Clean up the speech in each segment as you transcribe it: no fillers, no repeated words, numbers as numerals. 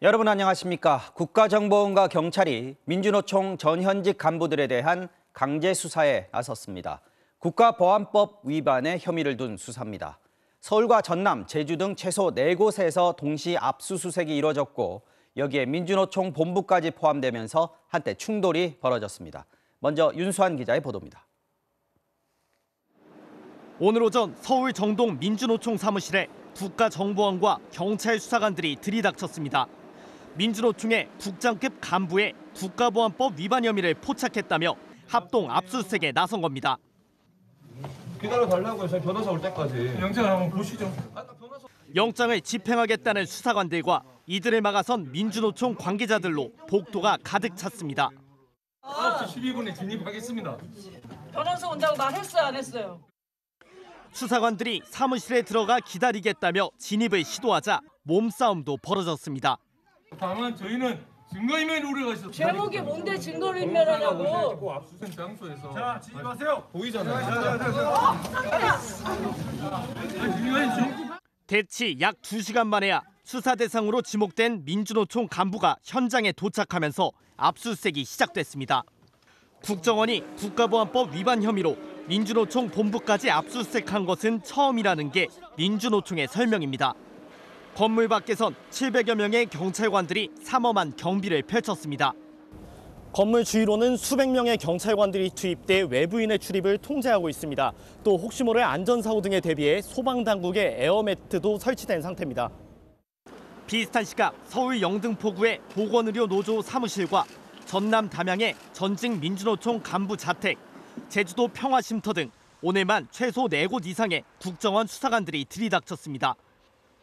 여러분 안녕하십니까? 국가정보원과 경찰이 민주노총 전현직 간부들에 대한 강제 수사에 나섰습니다. 국가보안법 위반의 혐의를 둔 수사입니다. 서울과 전남, 제주 등 최소 4곳에서 동시 압수수색이 이뤄졌고 여기에 민주노총 본부까지 포함되면서 한때 충돌이 벌어졌습니다. 먼저 윤수환 기자의 보도입니다. 오늘 오전 서울 정동 민주노총 사무실에 국가정보원과 경찰 수사관들이 들이닥쳤습니다. 민주노총의 국장급 간부의 국가보안법 위반 혐의를 포착했다며 합동 압수수색에 나선 겁니다. 기다려달라고요. 저희 변호사 올 때까지. 영장을 한번 보시죠. 영장을 집행하겠다는 수사관들과 이들을 막아선 민주노총 관계자들로 복도가 가득 찼습니다. 9시 12분에 진입하겠습니다. 변호사 온다고 말했어요, 안 했어요? 수사관들이 사무실에 들어가 기다리겠다며 진입을 시도하자 몸싸움도 벌어졌습니다. 다만 저희는 증거인멸 우려가 있어서 제목이 뭔데 증거를 인멸하냐고. 압수수색 장소에서 자 진입하세요. 보이잖아요. 대치 약 2시간 만에야 수사 대상으로 지목된 민주노총 간부가 현장에 도착하면서 압수수색이 시작됐습니다. 국정원이 국가보안법 위반 혐의로 민주노총 본부까지 압수수색한 것은 처음이라는 게 민주노총의 설명입니다. 건물 밖에선 700여 명의 경찰관들이 삼엄한 경비를 펼쳤습니다. 건물 주위로는 수백 명의 경찰관들이 투입돼 외부인의 출입을 통제하고 있습니다. 또 혹시 모를 안전사고 등에 대비해 소방당국의 에어매트도 설치된 상태입니다. 비슷한 시각 서울 영등포구의 보건의료노조 사무실과 전남 담양의 전직 민주노총 간부 자택, 제주도 평화쉼터 등 오늘만 최소 4곳 이상의 국정원 수사관들이 들이닥쳤습니다.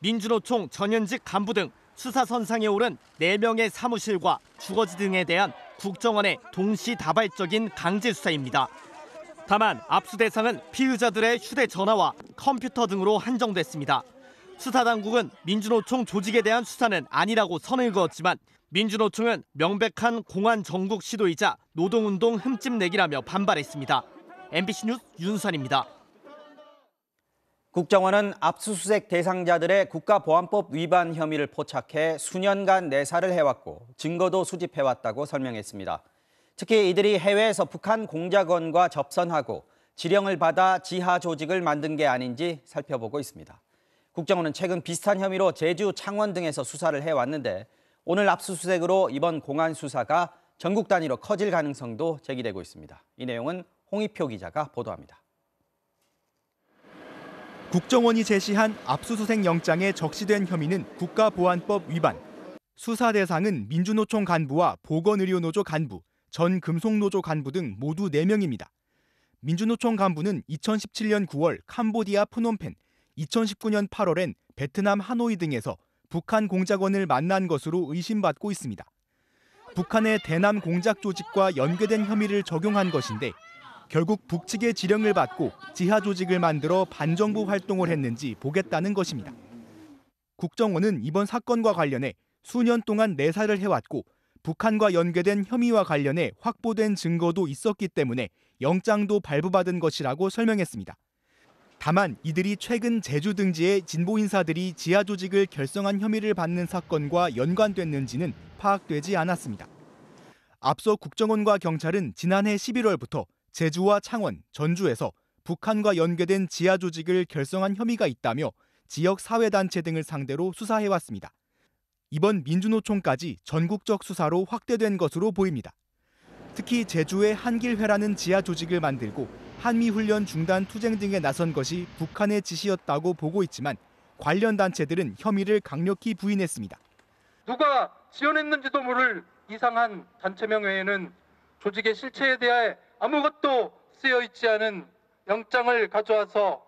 민주노총 전현직 간부 등 수사선상에 오른 4명의 사무실과 주거지 등에 대한 국정원의 동시다발적인 강제 수사입니다. 다만 압수 대상은 피의자들의 휴대전화와 컴퓨터 등으로 한정됐습니다. 수사당국은 민주노총 조직에 대한 수사는 아니라고 선을 그었지만 민주노총은 명백한 공안 정국 시도이자 노동운동 흠집내기라며 반발했습니다. MBC 뉴스 윤수환입니다. 국정원은 압수수색 대상자들의 국가보안법 위반 혐의를 포착해 수년간 내사를 해왔고 증거도 수집해왔다고 설명했습니다. 특히 이들이 해외에서 북한 공작원과 접선하고 지령을 받아 지하 조직을 만든 게 아닌지 살펴보고 있습니다. 국정원은 최근 비슷한 혐의로 제주, 창원 등에서 수사를 해왔는데 오늘 압수수색으로 이번 공안 수사가 전국 단위로 커질 가능성도 제기되고 있습니다. 이 내용은 홍익표 기자가 보도합니다. 국정원이 제시한 압수수색 영장에 적시된 혐의는 국가보안법 위반. 수사 대상은 민주노총 간부와 보건의료노조 간부, 전금속노조 간부 등 모두 4명입니다. 민주노총 간부는 2017년 9월 캄보디아 프놈펜, 2019년 8월엔 베트남 하노이 등에서 북한 공작원을 만난 것으로 의심받고 있습니다. 북한의 대남 공작 조직과 연계된 혐의를 적용한 것인데 결국 북측의 지령을 받고 지하 조직을 만들어 반정부 활동을 했는지 보겠다는 것입니다. 국정원은 이번 사건과 관련해 수년 동안 내사를 해왔고 북한과 연계된 혐의와 관련해 확보된 증거도 있었기 때문에 영장도 발부받은 것이라고 설명했습니다. 다만 이들이 최근 제주 등지의 진보 인사들이 지하 조직을 결성한 혐의를 받는 사건과 연관됐는지는 파악되지 않았습니다. 앞서 국정원과 경찰은 지난해 11월부터 제주와 창원, 전주에서 북한과 연계된 지하 조직을 결성한 혐의가 있다며 지역 사회단체 등을 상대로 수사해왔습니다. 이번 민주노총까지 전국적 수사로 확대된 것으로 보입니다. 특히 제주의 한길회라는 지하 조직을 만들고 한미훈련 중단 투쟁 등에 나선 것이 북한의 지시였다고 보고 있지만 관련 단체들은 혐의를 강력히 부인했습니다. 누가 지원했는지도 모를 이상한 단체명 외에는 조직의 실체에 대해 아무것도 쓰여 있지 않은 영장을 가져와서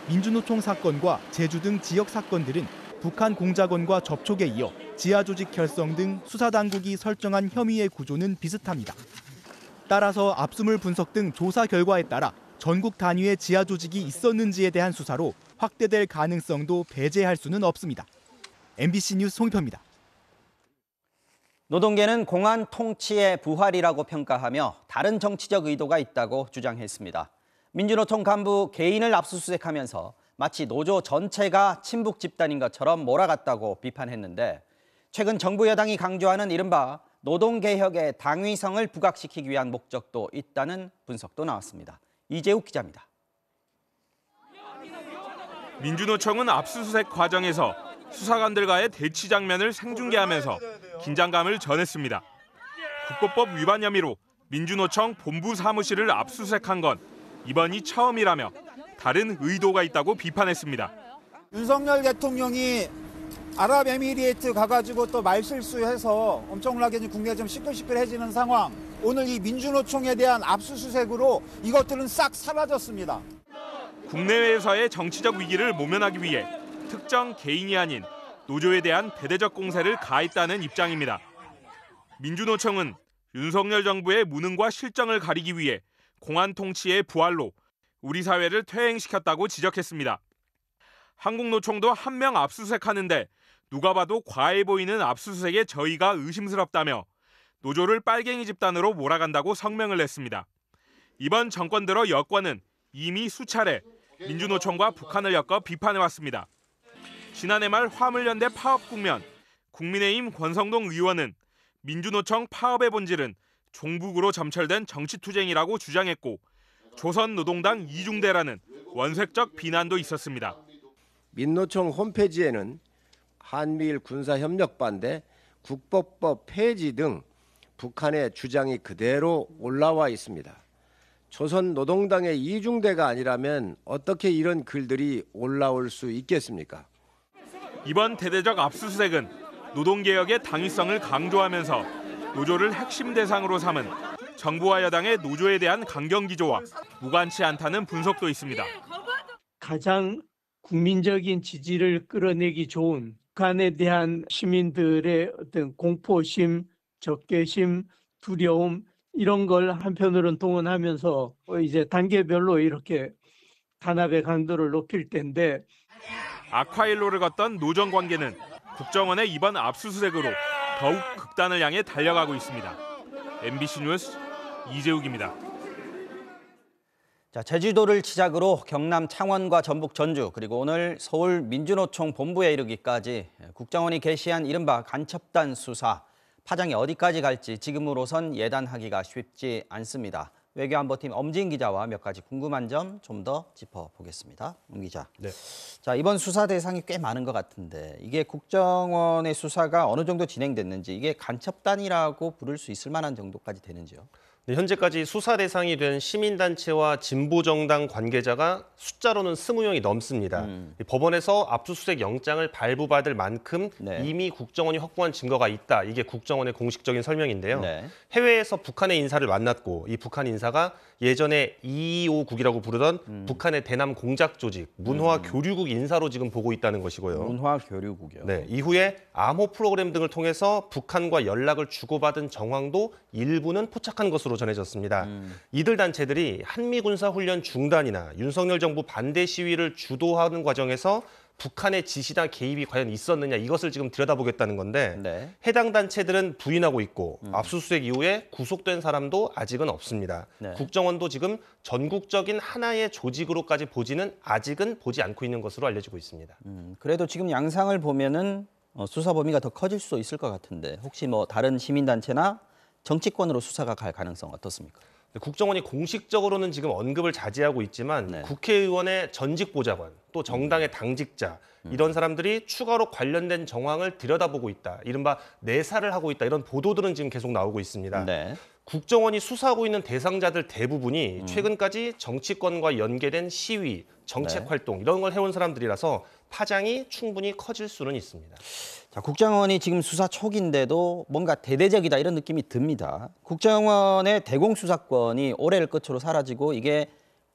민주노총 사건과 제주 등 지역 사건들은 북한 공작원과 접촉에 이어 지하 조직 결성 등 수사당국이 설정한 혐의의 구조는 비슷합니다. 따라서 압수물 분석 등 조사 결과에 따라 전국 단위의 지하 조직이 있었는지에 대한 수사로 확대될 가능성도 배제할 수는 없습니다. MBC 뉴스 송표입니다. 노동계는 공안 통치의 부활이라고 평가하며 다른 정치적 의도가 있다고 주장했습니다. 민주노총 간부 개인을 압수수색하면서 마치 노조 전체가 친북 집단인 것처럼 몰아갔다고 비판했는데 최근 정부 여당이 강조하는 이른바 노동개혁의 당위성을 부각시키기 위한 목적도 있다는 분석도 나왔습니다. 이재욱 기자입니다. 민주노총은 압수수색 과정에서 수사관들과의 대치 장면을 생중계하면서 긴장감을 전했습니다. 국고법 위반 혐의로 민주노총 본부 사무실을 압수수색한 건 이번이 처음이라며 다른 의도가 있다고 비판했습니다. 윤석열 대통령이 아랍에미리에이트 가가지고 또 말실수해서 엄청나게 국내가 좀 시끌시끌해지는 상황. 오늘 이 민주노총에 대한 압수수색으로 이것들은 싹 사라졌습니다. 국내외에서의 정치적 위기를 모면하기 위해 특정 개인이 아닌 노조에 대한 대대적 공세를 가했다는 입장입니다. 민주노총은 윤석열 정부의 무능과 실정을 가리기 위해 공안 통치의 부활로 우리 사회를 퇴행시켰다고 지적했습니다. 한국노총도 한 명 압수수색하는데 누가 봐도 과해 보이는 압수수색의 저희가 의심스럽다며 노조를 빨갱이 집단으로 몰아간다고 성명을 냈습니다. 이번 정권 들어 여권은 이미 수차례 민주노총과 북한을 엮어 비판해왔습니다. 지난해 말 화물연대 파업 국면, 국민의힘 권성동 의원은 민주노총 파업의 본질은 종북으로 점철된 정치투쟁이라고 주장했고 조선노동당 이중대라는 원색적 비난도 있었습니다. 민노총 홈페이지에는 한미일 군사협력 반대, 국보법 폐지 등 북한의 주장이 그대로 올라와 있습니다. 조선노동당의 이중대가 아니라면 어떻게 이런 글들이 올라올 수 있겠습니까? 이번 대대적 압수수색은 노동개혁의 당위성을 강조하면서 노조를 핵심 대상으로 삼은 정부와 여당의 노조에 대한 강경기조와 무관치 않다는 분석도 있습니다. 가장 국민적인 지지를 끌어내기 좋은 북한에 대한 시민들의 어떤 공포심, 적개심, 두려움 이런 걸 한편으로는 동원하면서 이제 단계별로 이렇게 단합의 강도를 높일 텐데 악화일로를 걷던 노정 관계는 국정원의 이번 압수수색으로 더욱 극단을 향해 달려가고 있습니다. MBC 뉴스 이재욱입니다. 자, 제주도를 시작으로 경남 창원과 전북 전주 그리고 오늘 서울 민주노총 본부에 이르기까지 국정원이 개시한 이른바 간첩단 수사. 파장이 어디까지 갈지 지금으로선 예단하기가 쉽지 않습니다. 외교안보팀 엄진 기자와 몇 가지 궁금한 점 좀 더 짚어보겠습니다. 엄 기자. 네. 자, 이번 수사 대상이 꽤 많은 것 같은데 이게 국정원의 수사가 어느 정도 진행됐는지 이게 간첩단이라고 부를 수 있을 만한 정도까지 되는지요? 네, 현재까지 수사 대상이 된 시민단체와 진보정당 관계자가 숫자로는 20명이 넘습니다. 법원에서 압수수색 영장을 발부받을 만큼 이미 국정원이 확보한 증거가 있다. 이게 국정원의 공식적인 설명인데요. 해외에서 북한의 인사를 만났고 이 북한 인사가 예전에 225국이라고 부르던 북한의 대남 공작 조직, 문화 교류국 인사로 지금 보고 있다는 것이고요. 문화 교류국이요. 네, 이후에 암호 프로그램 등을 통해서 북한과 연락을 주고받은 정황도 일부는 포착한 것으로 전해졌습니다. 이들 단체들이 한미군사훈련 중단이나 윤석열 정부 반대 시위를 주도하는 과정에서 북한의 지시나 개입이 과연 있었느냐 이것을 지금 들여다보겠다는 건데 해당 단체들은 부인하고 있고 압수수색 이후에 구속된 사람도 아직은 없습니다. 국정원도 지금 전국적인 하나의 조직으로까지 보지는 아직은 보지 않고 있는 것으로 알려지고 있습니다. 그래도 지금 양상을 보면은 수사 범위가 더 커질 수 있을 것 같은데 혹시 뭐 다른 시민단체나 정치권으로 수사가 갈 가능성 어떻습니까? 국정원이 공식적으로는 지금 언급을 자제하고 있지만 국회의원의 전직 보좌관, 또 정당의 당직자 이런 사람들이 추가로 관련된 정황을 들여다보고 있다. 이른바 내사를 하고 있다. 이런 보도들은 지금 계속 나오고 있습니다. 국정원이 수사하고 있는 대상자들 대부분이 최근까지 정치권과 연계된 시위, 정책 활동 이런 걸 해온 사람들이라서 파장이 충분히 커질 수는 있습니다. 자, 국정원이 지금 수사 초기인데도 뭔가 대대적이다 이런 느낌이 듭니다. 국정원의 대공수사권이 올해를 끝으로 사라지고 이게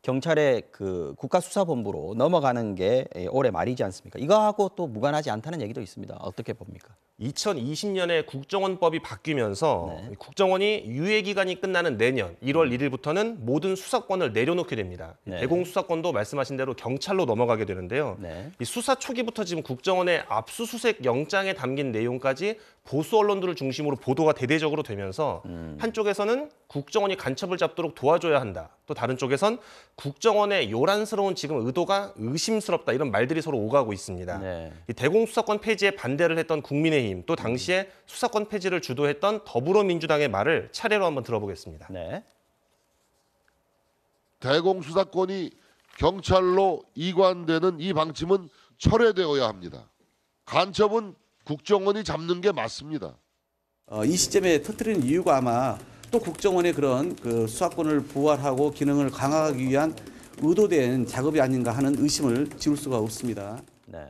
경찰의 그 국가수사본부로 넘어가는 게 올해 말이지 않습니까? 이거하고 또 무관하지 않다는 얘기도 있습니다. 어떻게 봅니까? 2020년에 국정원법이 바뀌면서 국정원이 유예기간이 끝나는 내년 1월 1일부터는 모든 수사권을 내려놓게 됩니다. 대공수사권도 말씀하신 대로 경찰로 넘어가게 되는데요. 이 수사 초기부터 지금 국정원의 압수수색 영장에 담긴 내용까지 보수 언론들을 중심으로 보도가 대대적으로 되면서 한쪽에서는 국정원이 간첩을 잡도록 도와줘야 한다. 또 다른 쪽에선 국정원의 요란스러운 지금 의도가 의심스럽다. 이런 말들이 서로 오가고 있습니다. 이 대공수사권 폐지에 반대를 했던 국민의힘 국민의힘 또 당시에 수사권 폐지를 주도했던 더불어민주당의 말을 차례로 한번 들어보겠습니다. 네. 대공수사권이 경찰로 이관되는 이 방침은 철회되어야 합니다. 간첩은 국정원이 잡는 게 맞습니다. 이 시점에 터뜨리는 이유가 아마 또 국정원의 그런 수사권을 부활하고 기능을 강화하기 위한 의도된 작업이 아닌가 하는 의심을 지울 수가 없습니다. 네.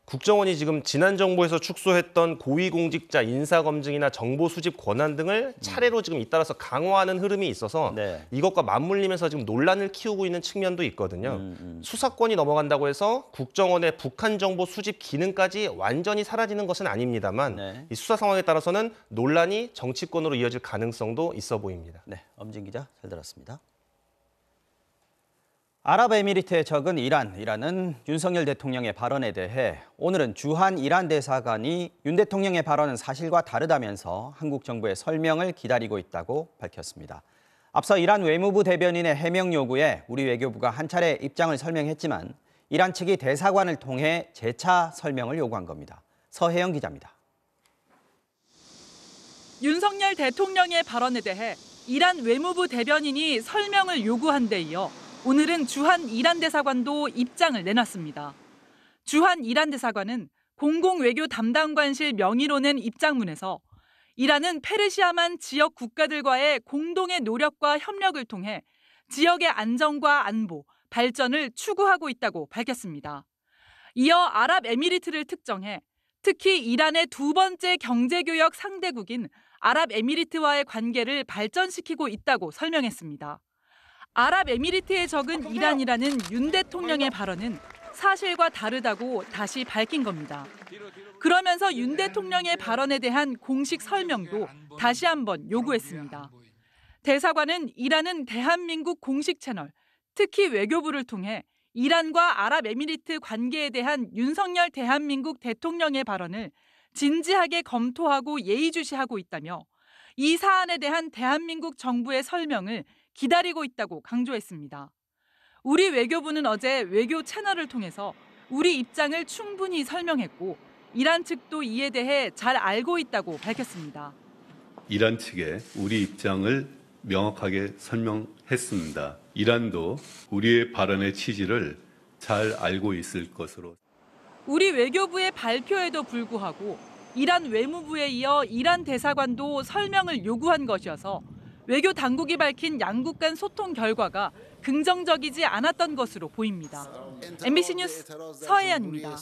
국정원이 지금 지난 정부에서 축소했던 고위공직자 인사검증이나 정보 수집 권한 등을 차례로 지금 잇따라서 강화하는 흐름이 있어서 네. 이것과 맞물리면서 지금 논란을 키우고 있는 측면도 있거든요. 수사권이 넘어간다고 해서 국정원의 북한 정보 수집 기능까지 완전히 사라지는 것은 아닙니다만 네. 이 수사 상황에 따라서는 논란이 정치권으로 이어질 가능성도 있어 보입니다. 네, 엄진 기자 잘 들었습니다. 아랍에미리트의 적은 이란은 윤석열 대통령의 발언에 대해 오늘은 주한 이란 대사관이 윤 대통령의 발언은 사실과 다르다면서 한국 정부의 설명을 기다리고 있다고 밝혔습니다. 앞서 이란 외무부 대변인의 해명 요구에 우리 외교부가 한 차례 입장을 설명했지만 이란 측이 대사관을 통해 재차 설명을 요구한 겁니다. 서혜영 기자입니다. 윤석열 대통령의 발언에 대해 이란 외무부 대변인이 설명을 요구한 데 이어 오늘은 주한 이란 대사관도 입장을 내놨습니다. 주한 이란 대사관은 공공외교 담당관실 명의로 낸 입장문에서 이란은 페르시아만 지역 국가들과의 공동의 노력과 협력을 통해 지역의 안정과 안보, 발전을 추구하고 있다고 밝혔습니다. 이어 아랍에미리트를 특정해 특히 이란의 두 번째 경제교역 상대국인 아랍에미리트와의 관계를 발전시키고 있다고 설명했습니다. 아랍에미리트의 적은 이란이라는 윤 대통령의 발언은 사실과 다르다고 다시 밝힌 겁니다. 그러면서 윤 대통령의 발언에 대한 공식 설명도 다시 한번 요구했습니다. 대사관은 이란은 대한민국 공식 채널, 특히 외교부를 통해 이란과 아랍에미리트 관계에 대한 윤석열 대한민국 대통령의 발언을 진지하게 검토하고 예의주시하고 있다며 이 사안에 대한 대한민국 정부의 설명을 기다리고 있다고 강조했습니다. 우리 외교부는 어제 외교 채널을 통해서 우리 입장을 충분히 설명했고 이란 측도 이에 대해 잘 알고 있다고 밝혔습니다. 이란 측에 우리 입장을 명확하게 설명했습니다. 이란도 우리의 발언의 취지를 잘 알고 있을 것으로. 우리 외교부의 발표에도 불구하고 이란 외무부에 이어 이란 대사관도 설명을 요구한 것이어서 외교 당국이 밝힌 양국 간 소통 결과가 긍정적이지 않았던 것으로 보입니다. MBC 뉴스 서혜연입니다.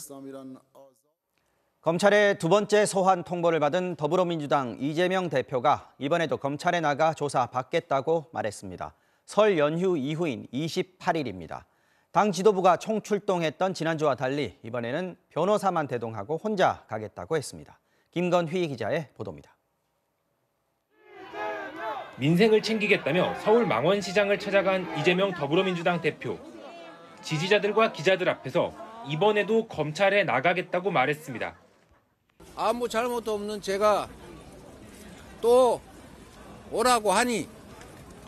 검찰의 두 번째 소환 통보를 받은 더불어민주당 이재명 대표가 이번에도 검찰에 나가 조사받겠다고 말했습니다. 설 연휴 이후인 28일입니다. 당 지도부가 총출동했던 지난주와 달리 이번에는 변호사만 대동하고 혼자 가겠다고 했습니다. 김건휘 기자의 보도입니다. 민생을 챙기겠다며 서울 망원시장을 찾아간 이재명 더불어민주당 대표. 지지자들과 기자들 앞에서 이번에도 검찰에 나가겠다고 말했습니다. 아무 잘못도 없는 제가 또 오라고 하니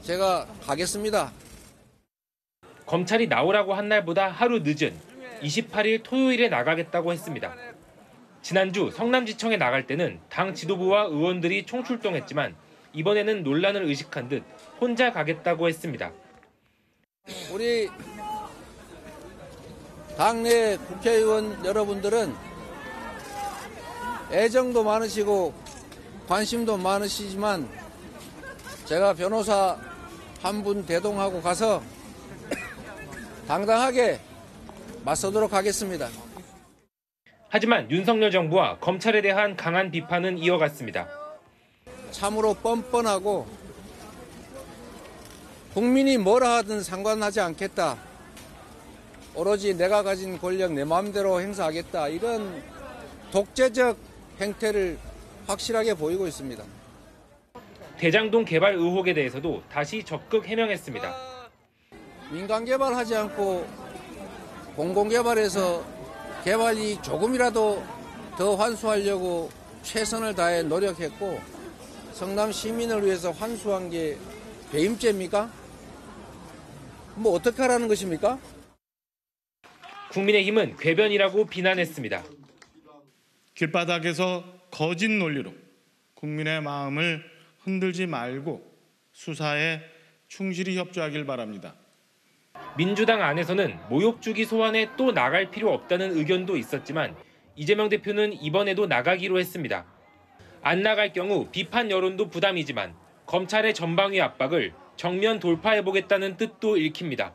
제가 가겠습니다. 검찰이 나오라고 한 날보다 하루 늦은 28일 토요일에 나가겠다고 했습니다. 지난주 성남지청에 나갈 때는 당 지도부와 의원들이 총출동했지만 이번에는 논란을 의식한 듯 혼자 가겠다고 했습니다. 우리 당내 국회의원 여러분들은 애정도 많으시고 관심도 많으시지만 제가 변호사 한 분 대동하고 가서 당당하게 맞서도록 하겠습니다. 하지만 윤석열 정부와 검찰에 대한 강한 비판은 이어갔습니다. 참으로 뻔뻔하고 국민이 뭐라 하든 상관하지 않겠다. 오로지 내가 가진 권력 내 마음대로 행사하겠다. 이런 독재적 행태를 확실하게 보이고 있습니다. 대장동 개발 의혹에 대해서도 다시 적극 해명했습니다. 민간 개발하지 않고 공공 개발해서 개발이 조금이라도 더 환수하려고 최선을 다해 노력했고 성남 시민을 위해서 환수한 게 배임죄입니까? 뭐 어떻게 하라는 것입니까? 국민의힘은 궤변이라고 비난했습니다. 길바닥에서 거짓 논리로 국민의 마음을 흔들지 말고 수사에 충실히 협조하길 바랍니다. 민주당 안에서는 모욕주기 소환에 또 나갈 필요 없다는 의견도 있었지만 이재명 대표는 이번에도 나가기로 했습니다. 안 나갈 경우 비판 여론도 부담이지만 검찰의 전방위 압박을 정면 돌파해보겠다는 뜻도 읽힙니다.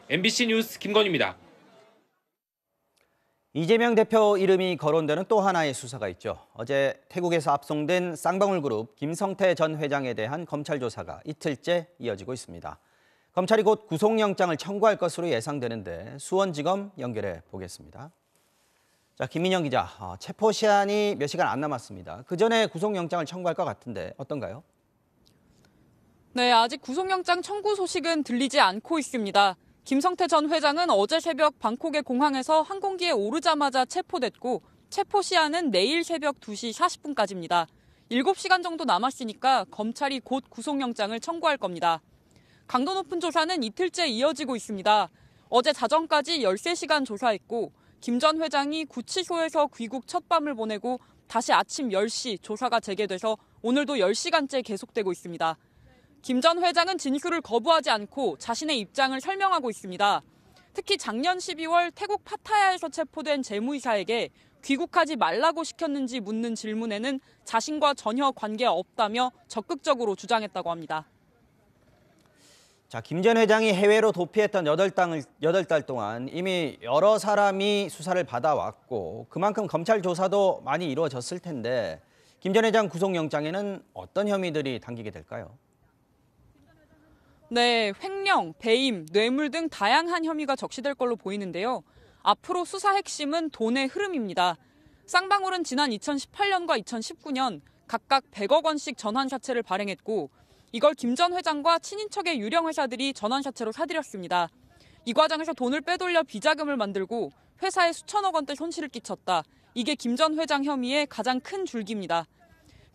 MBC 뉴스 김건희입니다. 이재명 대표 이름이 거론되는 또 하나의 수사가 있죠. 어제 태국에서 압송된 쌍방울그룹 김성태 전 회장에 대한 검찰 조사가 이틀째 이어지고 있습니다. 검찰이 곧 구속영장을 청구할 것으로 예상되는데 수원지검 연결해 보겠습니다. 자, 김민영 기자, 체포 시한이 몇 시간 안 남았습니다. 그 전에 구속영장을 청구할 것 같은데 어떤가요? 네, 아직 구속영장 청구 소식은 들리지 않고 있습니다. 김성태 전 회장은 어제 새벽 방콕의 공항에서 항공기에 오르자마자 체포됐고 체포 시한은 내일 새벽 2시 40분까지입니다. 7시간 정도 남았으니까 검찰이 곧 구속영장을 청구할 겁니다. 강도 높은 조사는 이틀째 이어지고 있습니다. 어제 자정까지 13시간 조사했고 김 전 회장이 구치소에서 귀국 첫 밤을 보내고 다시 아침 10시 조사가 재개돼서 오늘도 10시간째 계속되고 있습니다. 김 전 회장은 진술을 거부하지 않고 자신의 입장을 설명하고 있습니다. 특히 작년 12월 태국 파타야에서 체포된 재무이사에게 귀국하지 말라고 시켰는지 묻는 질문에는 자신과 전혀 관계없다며 적극적으로 주장했다고 합니다. 자, 김 전 회장이 해외로 도피했던 8달 동안 이미 여러 사람이 수사를 받아왔고 그만큼 검찰 조사도 많이 이루어졌을 텐데 김 전 회장 구속영장에는 어떤 혐의들이 담기게 될까요? 네, 횡령, 배임, 뇌물 등 다양한 혐의가 적시될 걸로 보이는데요. 앞으로 수사 핵심은 돈의 흐름입니다. 쌍방울은 지난 2018년과 2019년 각각 100억 원씩 전환사채를 발행했고 이걸 김 전 회장과 친인척의 유령 회사들이 전환사채로 사들였습니다. 이 과정에서 돈을 빼돌려 비자금을 만들고 회사에 수천억 원대 손실을 끼쳤다. 이게 김 전 회장 혐의의 가장 큰 줄기입니다.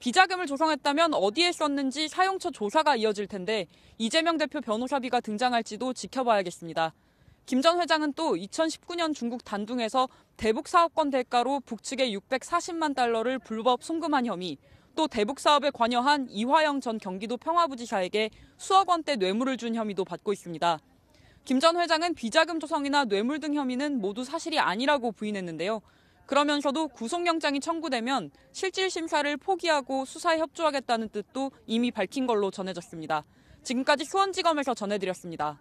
비자금을 조성했다면 어디에 썼는지 사용처 조사가 이어질 텐데 이재명 대표 변호사비가 등장할지도 지켜봐야겠습니다. 김 전 회장은 또 2019년 중국 단둥에서 대북 사업권 대가로 북측에 640만 달러를 불법 송금한 혐의, 또 대북 사업에 관여한 이화영 전 경기도 평화부지사에게 수억 원대 뇌물을 준 혐의도 받고 있습니다. 김 전 회장은 비자금 조성이나 뇌물 등 혐의는 모두 사실이 아니라고 부인했는데요. 그러면서도 구속영장이 청구되면 실질 심사를 포기하고 수사에 협조하겠다는 뜻도 이미 밝힌 걸로 전해졌습니다. 지금까지 수원지검에서 전해드렸습니다.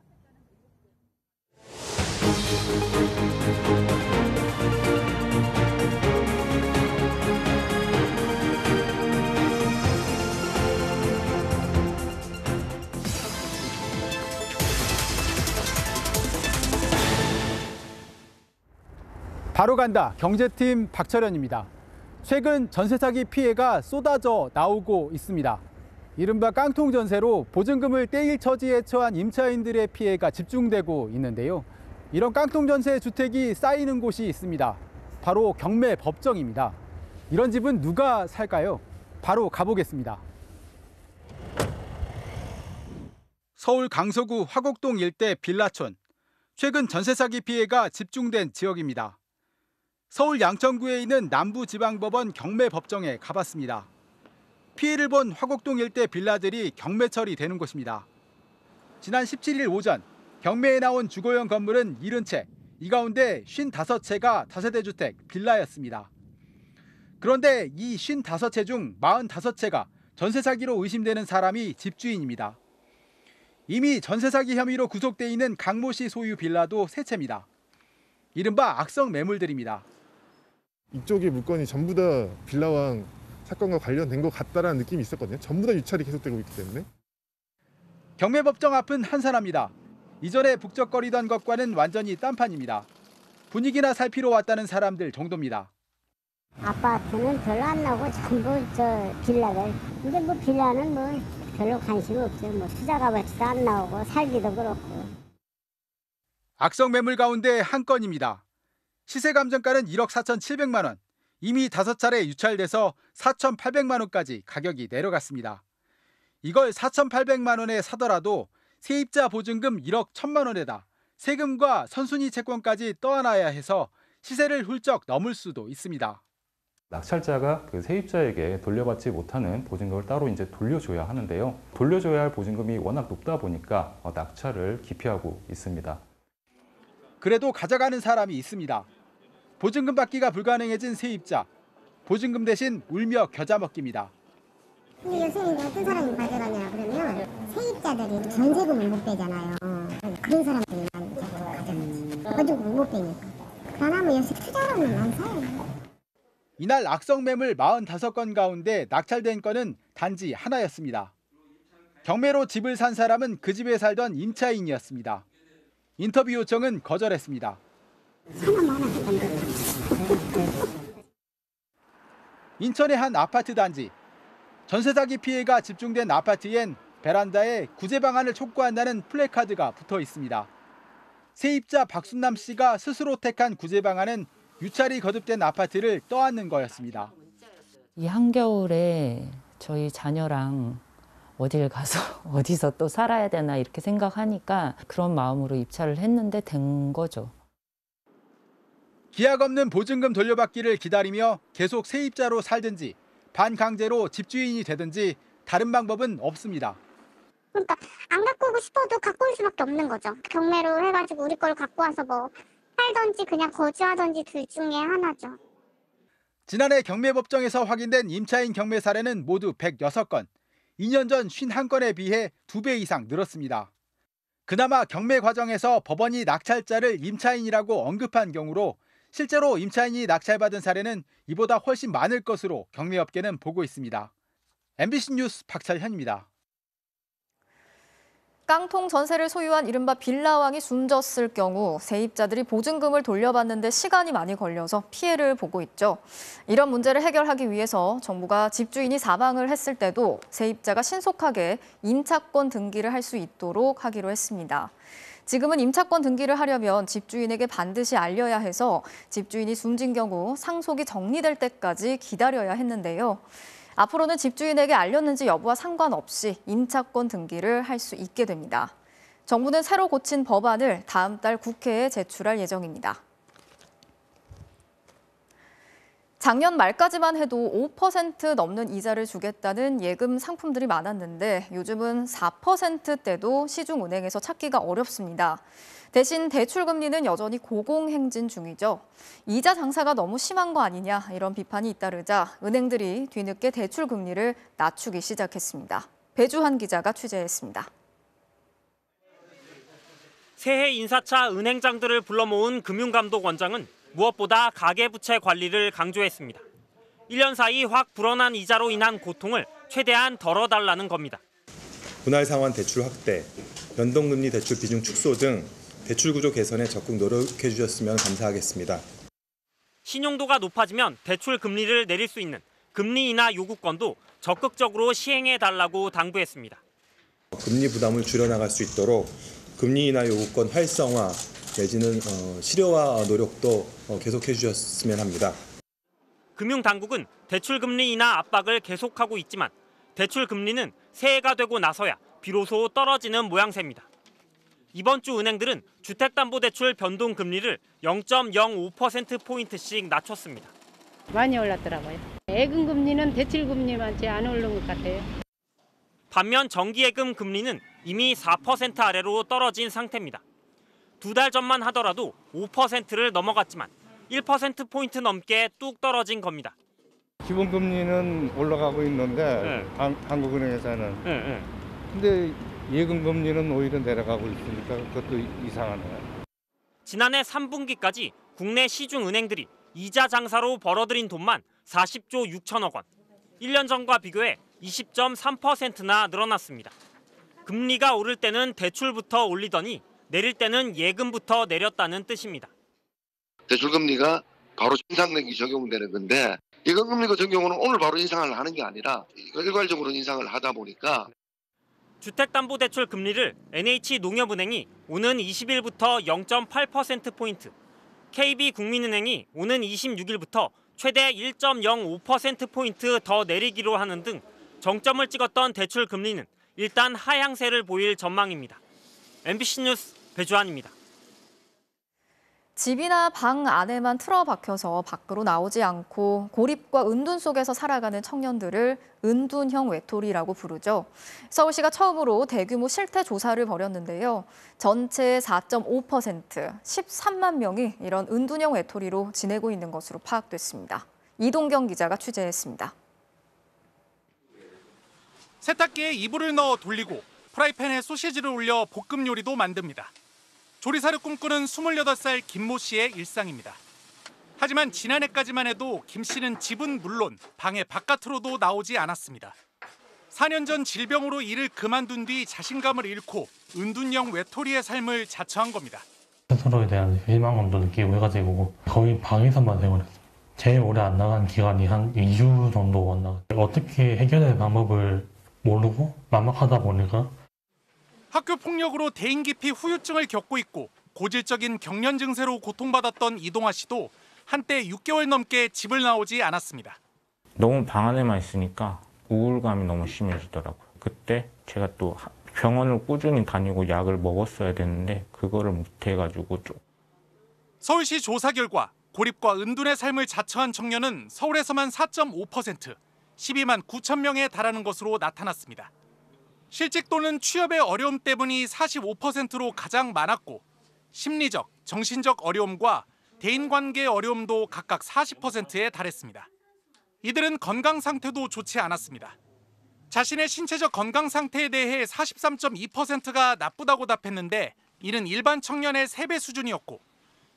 바로 간다. 경제팀 박철현입니다. 최근 전세 사기 피해가 쏟아져 나오고 있습니다. 이른바 깡통 전세로 보증금을 떼일 처지에 처한 임차인들의 피해가 집중되고 있는데요. 이런 깡통 전세 주택이 쌓이는 곳이 있습니다. 바로 경매 법정입니다. 이런 집은 누가 살까요? 바로 가보겠습니다. 서울 강서구 화곡동 일대 빌라촌. 최근 전세 사기 피해가 집중된 지역입니다. 서울 양천구에 있는 남부지방법원 경매법정에 가봤습니다. 피해를 본 화곡동 일대 빌라들이 경매 처리되는 곳입니다. 지난 17일 오전 경매에 나온 주거용 건물은 70채, 이 가운데 55채가 다세대 주택 빌라였습니다. 그런데 이 55채 중 45채가 전세 사기로 의심되는 사람이 집주인입니다. 이미 전세 사기 혐의로 구속돼 있는 강모 씨 소유 빌라도 3채입니다. 이른바 악성 매물들입니다. 이쪽의 물건이 전부 다 빌라왕 사건과 관련된 것 같다라는 느낌이 있었거든요. 전부 다 유찰이 계속되고 있기 때문에. 경매법정 앞은 한산합니다. 이전에 북적거리던 것과는 완전히 딴판입니다. 분위기나 살피러 왔다는 사람들 정도입니다. 아파트는 별로 안 나오고 전부 저 빌라들. 근데 뭐 빌라는 뭐 별로 관심 없죠. 뭐 투자 값어치도 안 나오고 살기도 그렇고. 악성 매물 가운데 한 건입니다. 시세 감정가는 1억 4,700만 원. 이미 5차례 유찰돼서 4,800만 원까지 가격이 내려갔습니다. 이걸 4,800만 원에 사더라도 세입자 보증금 1억 1,000만 원에다 세금과 선순위 채권까지 떠안아야 해서 시세를 훌쩍 넘을 수도 있습니다. 낙찰자가 그 세입자에게 돌려받지 못하는 보증금을 따로 이제 돌려줘야 하는데요. 돌려줘야 할 보증금이 워낙 높다 보니까 낙찰을 기피하고 있습니다. 그래도 가져가는 사람이 있습니다. 보증금 받기가 불가능해진 세입자. 보증금 대신 울며 겨자 먹기입니다. 근데 요새는 어떤 사람이 가져가냐 그러면 세입자들이 전세금을 못 빼잖아요. 그런 사람들이 많이 가져가지. 보증금을 못 빼니까. 그러면 요새 투자로는 안 사요. 이날 악성 매물 45건 가운데 낙찰된 건은 단지 하나였습니다. 경매로 집을 산 사람은 그 집에 살던 임차인이었습니다. 인터뷰 요청은 거절했습니다. 인천의 한 아파트 단지. 전세 사기 피해가 집중된 아파트엔 베란다에 구제 방안을 촉구한다는 플래카드가 붙어 있습니다. 세입자 박순남 씨가 스스로 택한 구제 방안은 유찰이 거듭된 아파트를 떠안는 거였습니다. 이 한겨울에 저희 자녀랑 어딜 가서 어디서 또 살아야 되나 이렇게 생각하니까 그런 마음으로 입찰을 했는데 된 거죠. 기약 없는 보증금 돌려받기를 기다리며 계속 세입자로 살든지 반강제로 집주인이 되든지 다른 방법은 없습니다. 그러니까 안 갖고 오고 싶어도 갖고 올 수밖에 없는 거죠. 경매로 해가지고 우리 걸 갖고 와서 뭐 살던지 그냥 거주하던지 둘 중에 하나죠. 지난해 경매법정에서 확인된 임차인 경매 사례는 모두 106건. 2년 전 51건에 비해 2배 이상 늘었습니다. 그나마 경매 과정에서 법원이 낙찰자를 임차인이라고 언급한 경우로 실제로 임차인이 낙찰받은 사례는 이보다 훨씬 많을 것으로 경매업계는 보고 있습니다. MBC 뉴스 박철현입니다. 깡통 전세를 소유한 이른바 빌라왕이 숨졌을 경우 세입자들이 보증금을 돌려받는데 시간이 많이 걸려서 피해를 보고 있죠. 이런 문제를 해결하기 위해서 정부가 집주인이 사망을 했을 때도 세입자가 신속하게 임차권 등기를 할 수 있도록 하기로 했습니다. 지금은 임차권 등기를 하려면 집주인에게 반드시 알려야 해서 집주인이 숨진 경우 상속이 정리될 때까지 기다려야 했는데요. 앞으로는 집주인에게 알렸는지 여부와 상관없이 임차권 등기를 할 수 있게 됩니다. 정부는 새로 고친 법안을 다음 달 국회에 제출할 예정입니다. 작년 말까지만 해도 5% 넘는 이자를 주겠다는 예금 상품들이 많았는데 요즘은 4%대도 시중은행에서 찾기가 어렵습니다. 대신 대출금리는 여전히 고공행진 중이죠. 이자 장사가 너무 심한 거 아니냐 이런 비판이 잇따르자 은행들이 뒤늦게 대출금리를 낮추기 시작했습니다. 배주환 기자가 취재했습니다. 새해 인사차 은행장들을 불러 모은 금융감독원장은 무엇보다 가계부채 관리를 강조했습니다. 1년 사이 확 불어난 이자로 인한 고통을 최대한 덜어달라는 겁니다. 분할 상환 대출 확대, 변동금리 대출 비중 축소 등 대출 구조 개선에 적극 노력해 주셨으면 감사하겠습니다. 신용도가 높아지면 대출 금리를 내릴 수 있는 금리 인하 요구권도 적극적으로 시행해 달라고 당부했습니다. 금리 부담을 줄여나갈 수 있도록 금리 인하 요구권 활성화 내지는 실효화 노력도 계속해 주셨으면 합니다. 금융당국은 대출 금리 인하 압박을 계속하고 있지만 대출 금리는 새해가 되고 나서야 비로소 떨어지는 모양새입니다. 이번 주 은행들은 주택담보대출 변동금리를 0.05%포인트씩 낮췄습니다. 많이 올랐더라고요. 예금금리는 대출금리만치 안 오른 것 같아요. 반면 정기예금 금리는 이미 4% 아래로 떨어진 상태입니다. 2달 전만 하더라도 5%를 넘어갔지만 1%포인트 넘게 뚝 떨어진 겁니다. 기본금리는 올라가고 있는데 한국은행에서는. 근데 예금금리는 오히려 내려가고 있으니까 그것도 이상하네요. 지난해 3분기까지 국내 시중은행들이 이자 장사로 벌어들인 돈만 40조 6천억 원. 1년 전과 비교해 20.3%나 늘어났습니다. 금리가 오를 때는 대출부터 올리더니 내릴 때는 예금부터 내렸다는 뜻입니다. 대출금리가 바로 인상액이 적용되는 건데 예금금리 같은 경우는 오늘 바로 인상을 하는 게 아니라 일괄적으로 인상을 하다 보니까 주택담보대출 금리를 NH농협은행이 오는 20일부터 0.8%포인트, KB국민은행이 오는 26일부터 최대 1.05%포인트 더 내리기로 하는 등 정점을 찍었던 대출 금리는 일단 하향세를 보일 전망입니다. MBC 뉴스 배주환입니다. 집이나 방 안에만 틀어박혀서 밖으로 나오지 않고 고립과 은둔 속에서 살아가는 청년들을 은둔형 외톨이라고 부르죠. 서울시가 처음으로 대규모 실태 조사를 벌였는데요. 전체의 4.5%, 13만 명이 이런 은둔형 외톨이로 지내고 있는 것으로 파악됐습니다. 이동경 기자가 취재했습니다. 세탁기에 이불을 넣어 돌리고 프라이팬에 소시지를 올려 볶음 요리도 만듭니다. 조리사를 꿈꾸는 28살 김모 씨의 일상입니다. 하지만 지난해까지만 해도 김 씨는 집은 물론 방의 바깥으로도 나오지 않았습니다. 4년 전 질병으로 일을 그만둔 뒤 자신감을 잃고 은둔형 외톨이의 삶을 자처한 겁니다. 스스로에 대한 실망감도 느끼고 해가지고 거의 방에서만 생활했어요. 제일 오래 안 나간 기간이 한 2주 정도 안 나갔어요. 어떻게 해결할 방법을 모르고 막막하다 보니까 학교 폭력으로 대인 기피 후유증을 겪고 있고 고질적인 경련 증세로 고통받았던 이동아 씨도 한때 6개월 넘게 집을 나오지 않았습니다. 너무 방 안에만 있으니까 우울감이 너무 심해지더라고요. 그때 제가 또 병원을 꾸준히 다니고 약을 먹었어야 되는데 그거를 못해가지고 좀. 서울시 조사 결과 고립과 은둔의 삶을 자처한 청년은 서울에서만 4.5%, 12만 9천 명에 달하는 것으로 나타났습니다. 실직 또는 취업의 어려움 때문이 45%로 가장 많았고 심리적, 정신적 어려움과 대인관계 어려움도 각각 40%에 달했습니다. 이들은 건강 상태도 좋지 않았습니다. 자신의 신체적 건강 상태에 대해 43.2%가 나쁘다고 답했는데 이는 일반 청년의 3배 수준이었고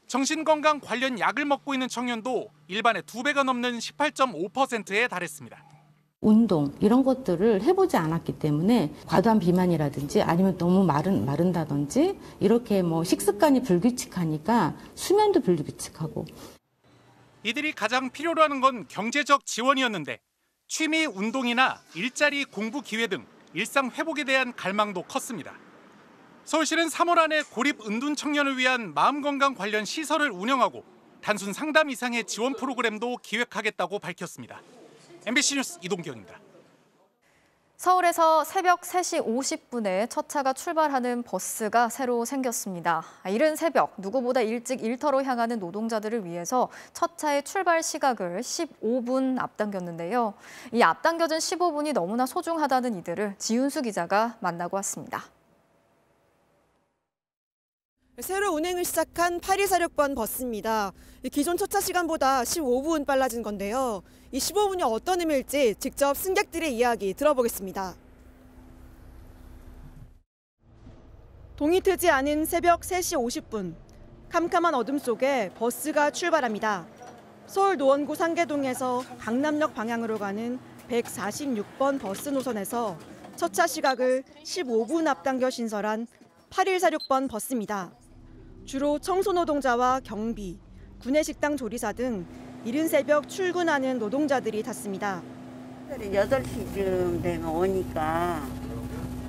정신건강 관련 약을 먹고 있는 청년도 일반의 2배가 넘는 18.5%에 달했습니다. 운동 이런 것들을 해보지 않았기 때문에 과도한 비만이라든지 아니면 너무 마른다든지 이렇게 식습관이 불규칙하니까 수면도 불규칙하고. 이들이 가장 필요로 하는 건 경제적 지원이었는데 취미 운동이나 일자리 공부 기회 등 일상 회복에 대한 갈망도 컸습니다. 서울시는 3월 안에 고립 은둔 청년을 위한 마음건강 관련 시설을 운영하고 단순 상담 이상의 지원 프로그램도 기획하겠다고 밝혔습니다. MBC 뉴스 이동경입니다. 서울에서 새벽 3시 50분에 첫 차가 출발하는 버스가 새로 생겼습니다. 이른 새벽 누구보다 일찍 일터로 향하는 노동자들을 위해서 첫 차의 출발 시각을 15분 앞당겼는데요. 이 앞당겨진 15분이 너무나 소중하다는 이들을 지윤수 기자가 만나고 왔습니다. 새로 운행을 시작한 8246번 버스입니다. 기존 첫차 시간보다 15분 빨라진 건데요. 이 15분이 어떤 의미일지 직접 승객들의 이야기 들어보겠습니다. 동이 트지 않은 새벽 3시 50분. 캄캄한 어둠 속에 버스가 출발합니다. 서울 노원구 상계동에서 강남역 방향으로 가는 146번 버스 노선에서 첫차 시각을 15분 앞당겨 신설한 8146번 버스입니다. 주로 청소노동자와 경비, 구내식당 조리사 등 이른 새벽 출근하는 노동자들이 탔습니다. 8시쯤 되면 오니까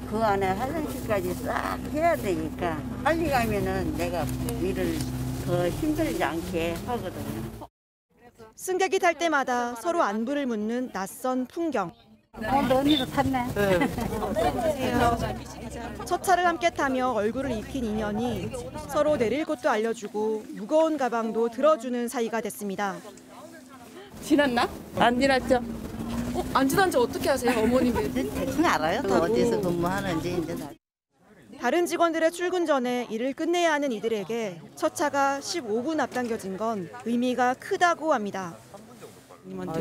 그 안에 화장실까지 싹 해야 되니까 빨리 가면은 내가 일을 더 힘들지 않게 하거든요. 승객이 탈 때마다 서로 안부를 묻는 낯선 풍경. 언니도 탔네. 첫 차를 함께 타며 얼굴을 익힌 인연이 서로 내릴 곳도 알려주고 무거운 가방도 들어주는 사이가 됐습니다. 지났나? 안 지났죠. 안 지난 지 어떻게 아세요, 어머님이? 대충 알아요. 또 어디서 근무하는지 이제 다. 다른 직원들의 출근 전에 일을 끝내야 하는 이들에게 첫 차가 15분 앞당겨진 건 의미가 크다고 합니다.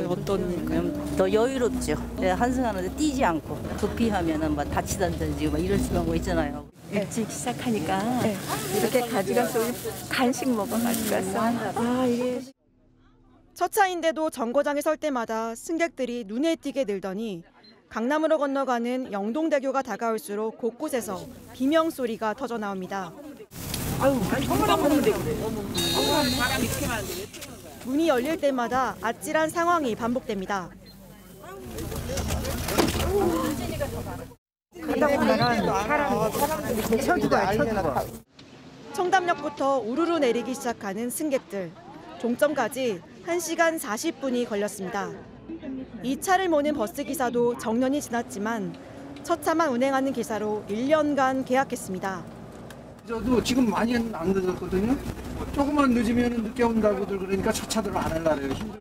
어떤 더 여유롭죠. 한승하는데 뛰지 않고 급히하면은 막 다치던지 막 이럴 수 있는 거 있잖아요. 일찍 시작하니까 이렇게 가져가서 간식 먹어 가져가서. 이게 첫 차인데도 정거장에 설 때마다 승객들이 눈에 띄게 늘더니 강남으로 건너가는 영동대교가 다가올수록 곳곳에서 비명 소리가 터져 나옵니다. 문이 열릴 때마다 아찔한 상황이 반복됩니다. 청담역부터 우르르 내리기 시작하는 승객들. 종점까지 1시간 40분이 걸렸습니다. 이 차를 모는 버스기사도 정년이 지났지만 첫 차만 운행하는 기사로 1년간 계약했습니다. 저도 지금 많이 안 늦었거든요. 조금만 늦으면 늦게 온다고들 그러니까 첫 차들을 안 하려고 해요.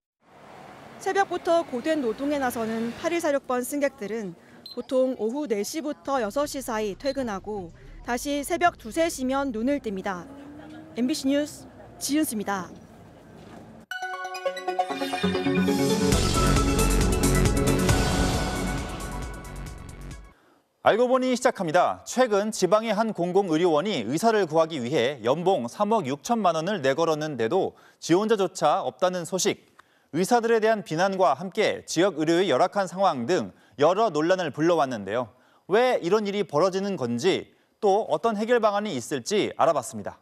새벽부터 고된 노동에 나서는 8146번 승객들은 보통 오후 4시부터 6시 사이 퇴근하고 다시 새벽 2, 3시면 눈을 띱니다. MBC 뉴스 지윤수입니다. 알고 보니 시작합니다. 최근 지방의 한 공공의료원이 의사를 구하기 위해 연봉 3억 6천만 원을 내걸었는데도 지원자조차 없다는 소식. 의사들에 대한 비난과 함께 지역 의료의 열악한 상황 등 여러 논란을 불러왔는데요. 왜 이런 일이 벌어지는 건지 또 어떤 해결 방안이 있을지 알아봤습니다.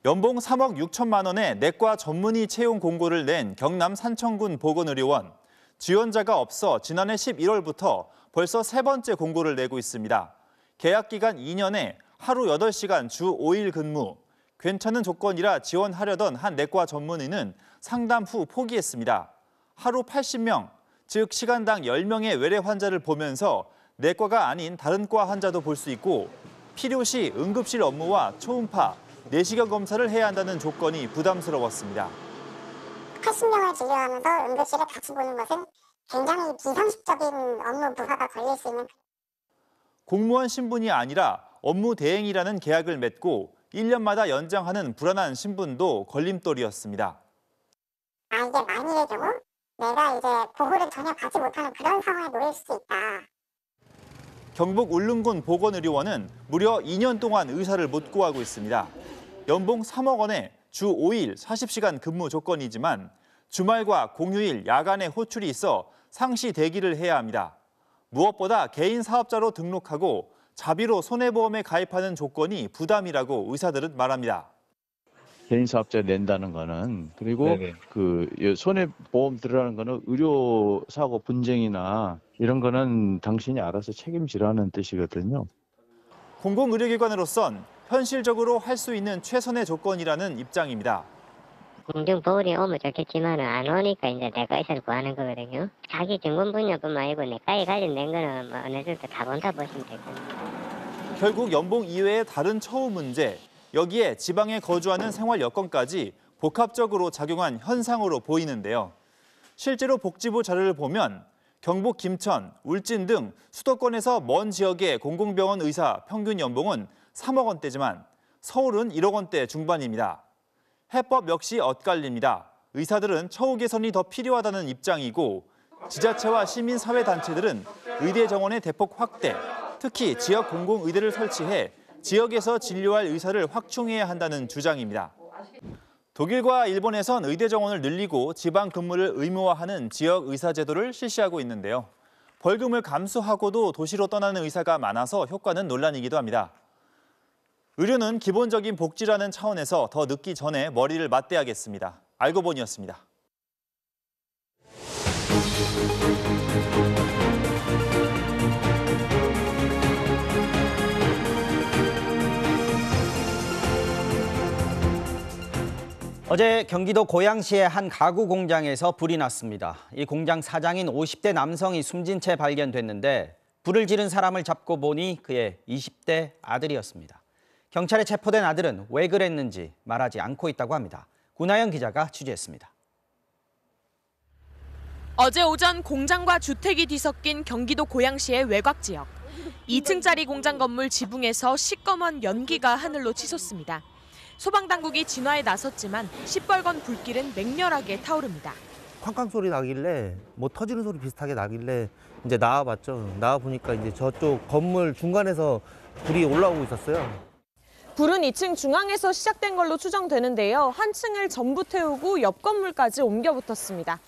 연봉 3억 6천만 원의 내과 전문의 채용 공고를 낸 경남 산청군 보건의료원. 지원자가 없어 지난해 11월부터 벌써 3번째 공고를 내고 있습니다. 계약 기간 2년에 하루 8시간 주 5일 근무. 괜찮은 조건이라 지원하려던 한 내과 전문의는 상담 후 포기했습니다. 하루 80명, 즉 시간당 10명의 외래 환자를 보면서 내과가 아닌 다른 과 환자도 볼 수 있고 필요시 응급실 업무와 초음파, 내시경 검사를 해야 한다는 조건이 부담스러웠습니다. 80명을 진료하면서 응급실에 같이 보는 것은 굉장히 비상식적인 업무 부하가 걸릴 수 있는. 공무원 신분이 아니라 업무 대행이라는 계약을 맺고 1년마다 연장하는 불안한 신분도 걸림돌이었습니다. 이게 만일의 경우 내가 이제 보호를 전혀 받지 못하는 그런 상황에 놓일 수 있다. 경북 울릉군 보건의료원은 무려 2년 동안 의사를 못 구하고 있습니다. 연봉 3억 원에 주 5일 40시간 근무 조건이지만 주말과 공휴일, 야간에 호출이 있어 상시 대기를 해야 합니다. 무엇보다 개인 사업자로 등록하고 자비로 손해보험에 가입하는 조건이 부담이라고 의사들은 말합니다. 개인 사업자 낸다는 거는 그리고 그 손해보험 들어가는 거는 의료 사고 분쟁이나 이런 거는 당신이 알아서 책임지라는 뜻이거든요. 공공의료기관으로선 현실적으로 할 수 있는 최선의 조건이라는 입장입니다. 공중보험이 오면 좋겠지만 안 오니까 이제 내과 의사를 구하는 거거든요. 자기 전문 분야뿐만 아니고 내과에 관련된 거는 뭐 어느 정도 다 본다 보시면 되거든요. 결국 연봉 이외의 다른 처우 문제, 여기에 지방에 거주하는 생활 여건까지 복합적으로 작용한 현상으로 보이는데요. 실제로 복지부 자료를 보면 경북 김천, 울진 등 수도권에서 먼 지역의 공공병원 의사 평균 연봉은 3억 원대지만 서울은 1억 원대 중반입니다. 해법 역시 엇갈립니다. 의사들은 처우 개선이 더 필요하다는 입장이고 지자체와 시민사회단체들은 의대 정원의 대폭 확대, 특히 지역 공공의대를 설치해 지역에서 진료할 의사를 확충해야 한다는 주장입니다. 독일과 일본에선 의대 정원을 늘리고 지방 근무를 의무화하는 지역 의사 제도를 실시하고 있는데요. 벌금을 감수하고도 도시로 떠나는 의사가 많아서 효과는 논란이기도 합니다. 의료는 기본적인 복지라는 차원에서 더 늦기 전에 머리를 맞대야겠습니다. 알고 보니였습니다. 어제 경기도 고양시의 한 가구 공장에서 불이 났습니다. 이 공장 사장인 50대 남성이 숨진 채 발견됐는데 불을 지른 사람을 잡고 보니 그의 20대 아들이었습니다. 경찰에 체포된 아들은 왜 그랬는지 말하지 않고 있다고 합니다. 구나연 기자가 취재했습니다. 어제 오전 공장과 주택이 뒤섞인 경기도 고양시의 외곽 지역. 2층짜리 공장 건물 지붕에서 시꺼먼 연기가 하늘로 치솟습니다. 소방당국이 진화에 나섰지만 시뻘건 불길은 맹렬하게 타오릅니다. 쾅쾅 소리 나길래 뭐 터지는 소리 비슷하게 나길래 이제 나와봤죠. 나와보니까 이제 저쪽 건물 중간에서 불이 올라오고 있었어요. 불은 2층 중앙에서 시작된 걸로 추정되는데요. 한 층을 전부 태우고 옆 건물까지 옮겨 붙었습니다.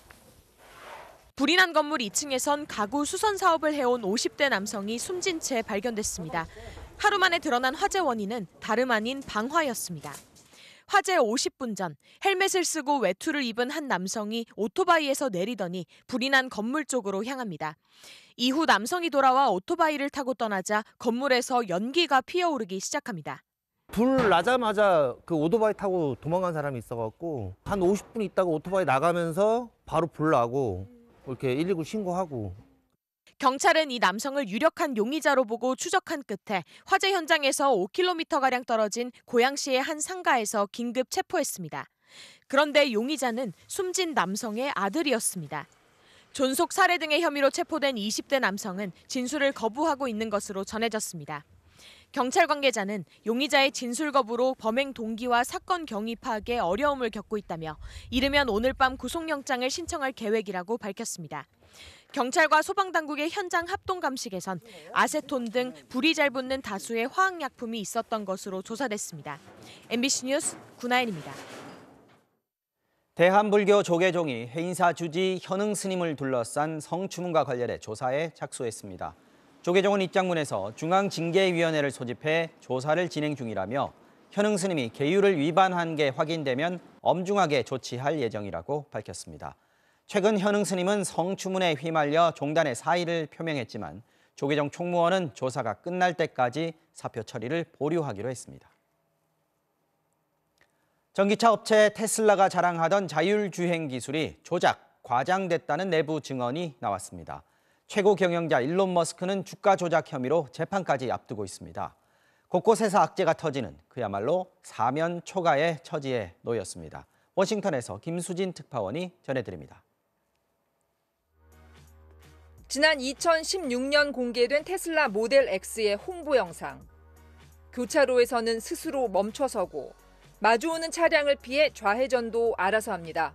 불이 난 건물 2층에선 가구 수선 사업을 해온 50대 남성이 숨진 채 발견됐습니다. 하루 만에 드러난 화재 원인은 다름 아닌 방화였습니다. 화재 50분 전 헬멧을 쓰고 외투를 입은 한 남성이 오토바이에서 내리더니 불이 난 건물 쪽으로 향합니다. 이후 남성이 돌아와 오토바이를 타고 떠나자 건물에서 연기가 피어오르기 시작합니다. 불 나자마자 그 오토바이 타고 도망간 사람이 있어갖고 한 50분 있다가 오토바이 나가면서 바로 불 나고 이렇게 119 신고하고. 경찰은 이 남성을 유력한 용의자로 보고 추적한 끝에 화재 현장에서 5km가량 떨어진 고양시의 한 상가에서 긴급 체포했습니다. 그런데 용의자는 숨진 남성의 아들이었습니다. 존속 살해 등의 혐의로 체포된 20대 남성은 진술을 거부하고 있는 것으로 전해졌습니다. 경찰 관계자는 용의자의 진술 거부로 범행 동기와 사건 경위 파악에 어려움을 겪고 있다며 이르면 오늘 밤 구속영장을 신청할 계획이라고 밝혔습니다. 경찰과 소방당국의 현장 합동 감식에선 아세톤 등 불이 잘 붙는 다수의 화학약품이 있었던 것으로 조사됐습니다. MBC 뉴스 구나인입니다. 대한불교 조계종이 해인사 주지 현흥 스님을 둘러싼 성추문과 관련해 조사에 착수했습니다. 조계종은 입장문에서 중앙징계위원회를 소집해 조사를 진행 중이라며 현흥 스님이 계율을 위반한 게 확인되면 엄중하게 조치할 예정이라고 밝혔습니다. 최근 현흥 스님은 성추문에 휘말려 종단의 사의를 표명했지만 조계종 총무원은 조사가 끝날 때까지 사표 처리를 보류하기로 했습니다. 전기차 업체 테슬라가 자랑하던 자율주행 기술이 조작, 과장됐다는 내부 증언이 나왔습니다. 최고 경영자 일론 머스크는 주가 조작 혐의로 재판까지 앞두고 있습니다. 곳곳에서 악재가 터지는 그야말로 사면 초가의 처지에 놓였습니다. 워싱턴에서 김수진 특파원이 전해드립니다. 지난 2016년 공개된 테슬라 모델 X의 홍보 영상. 교차로에서는 스스로 멈춰서고 마주오는 차량을 피해 좌회전도 알아서 합니다.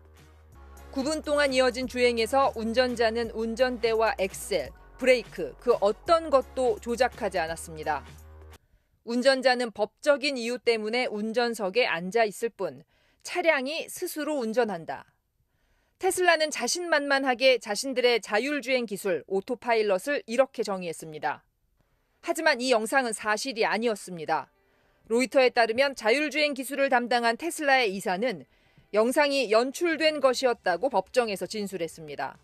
9분 동안 이어진 주행에서 운전자는 운전대와 엑셀, 브레이크 그 어떤 것도 조작하지 않았습니다. 운전자는 법적인 이유 때문에 운전석에 앉아 있을 뿐 차량이 스스로 운전한다. 테슬라는 자신만만하게 자신들의 자율주행 기술 오토파일럿을 이렇게 정의했습니다. 하지만 이 영상은 사실이 아니었습니다. 로이터에 따르면 자율주행 기술을 담당한 테슬라의 이사는 영상이 연출된 것이었다고 법정에서 진술했습니다.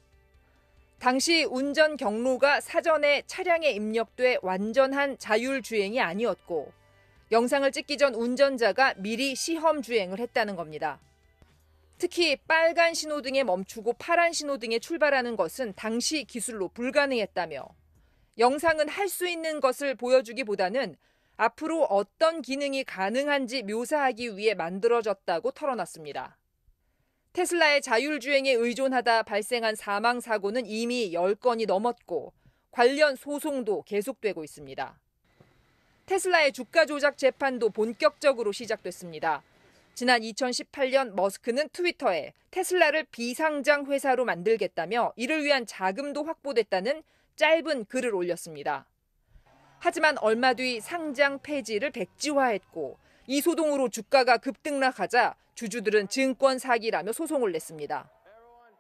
당시 운전 경로가 사전에 차량에 입력돼 완전한 자율주행이 아니었고 영상을 찍기 전 운전자가 미리 시험 주행을 했다는 겁니다. 특히 빨간 신호등에 멈추고 파란 신호등에 출발하는 것은 당시 기술로 불가능했다며 영상은 할 수 있는 것을 보여주기보다는 앞으로 어떤 기능이 가능한지 묘사하기 위해 만들어졌다고 털어놨습니다. 테슬라의 자율주행에 의존하다 발생한 사망사고는 이미 10건이 넘었고 관련 소송도 계속되고 있습니다. 테슬라의 주가 조작 재판도 본격적으로 시작됐습니다. 지난 2018년 머스크는 트위터에 테슬라를 비상장 회사로 만들겠다며 이를 위한 자금도 확보됐다는 짧은 글을 올렸습니다. 하지만 얼마 뒤 상장 폐지를 백지화했고 이 소동으로 주가가 급등락하자 주주들은 증권 사기라며 소송을 냈습니다.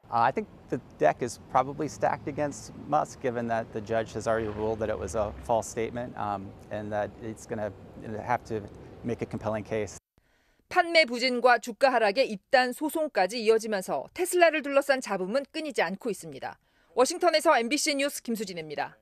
I think the deck is probably stacked against Musk, given that the judge has already ruled that it was a false statement, and that it's going to have to make a compelling case. 판매 부진과 주가 하락에 잇단 소송까지 이어지면서 테슬라를 둘러싼 잡음은 끊이지 않고 있습니다. 워싱턴에서 MBC 뉴스 김수진입니다.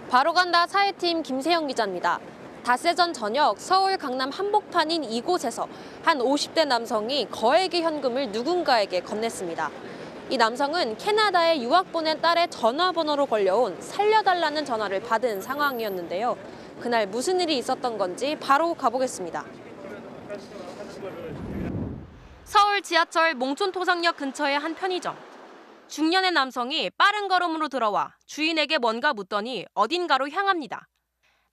바로 간다 사회팀 김세영 기자입니다. 닷새 전 저녁 서울 강남 한복판인 이곳에서 한 50대 남성이 거액의 현금을 누군가에게 건넸습니다. 이 남성은 캐나다에 유학 보낸 딸의 전화번호로 걸려온 살려달라는 전화를 받은 상황이었는데요. 그날 무슨 일이 있었던 건지 바로 가보겠습니다. 서울 지하철 몽촌토성역 근처의 한 편의점. 중년의 남성이 빠른 걸음으로 들어와 주인에게 뭔가 묻더니 어딘가로 향합니다.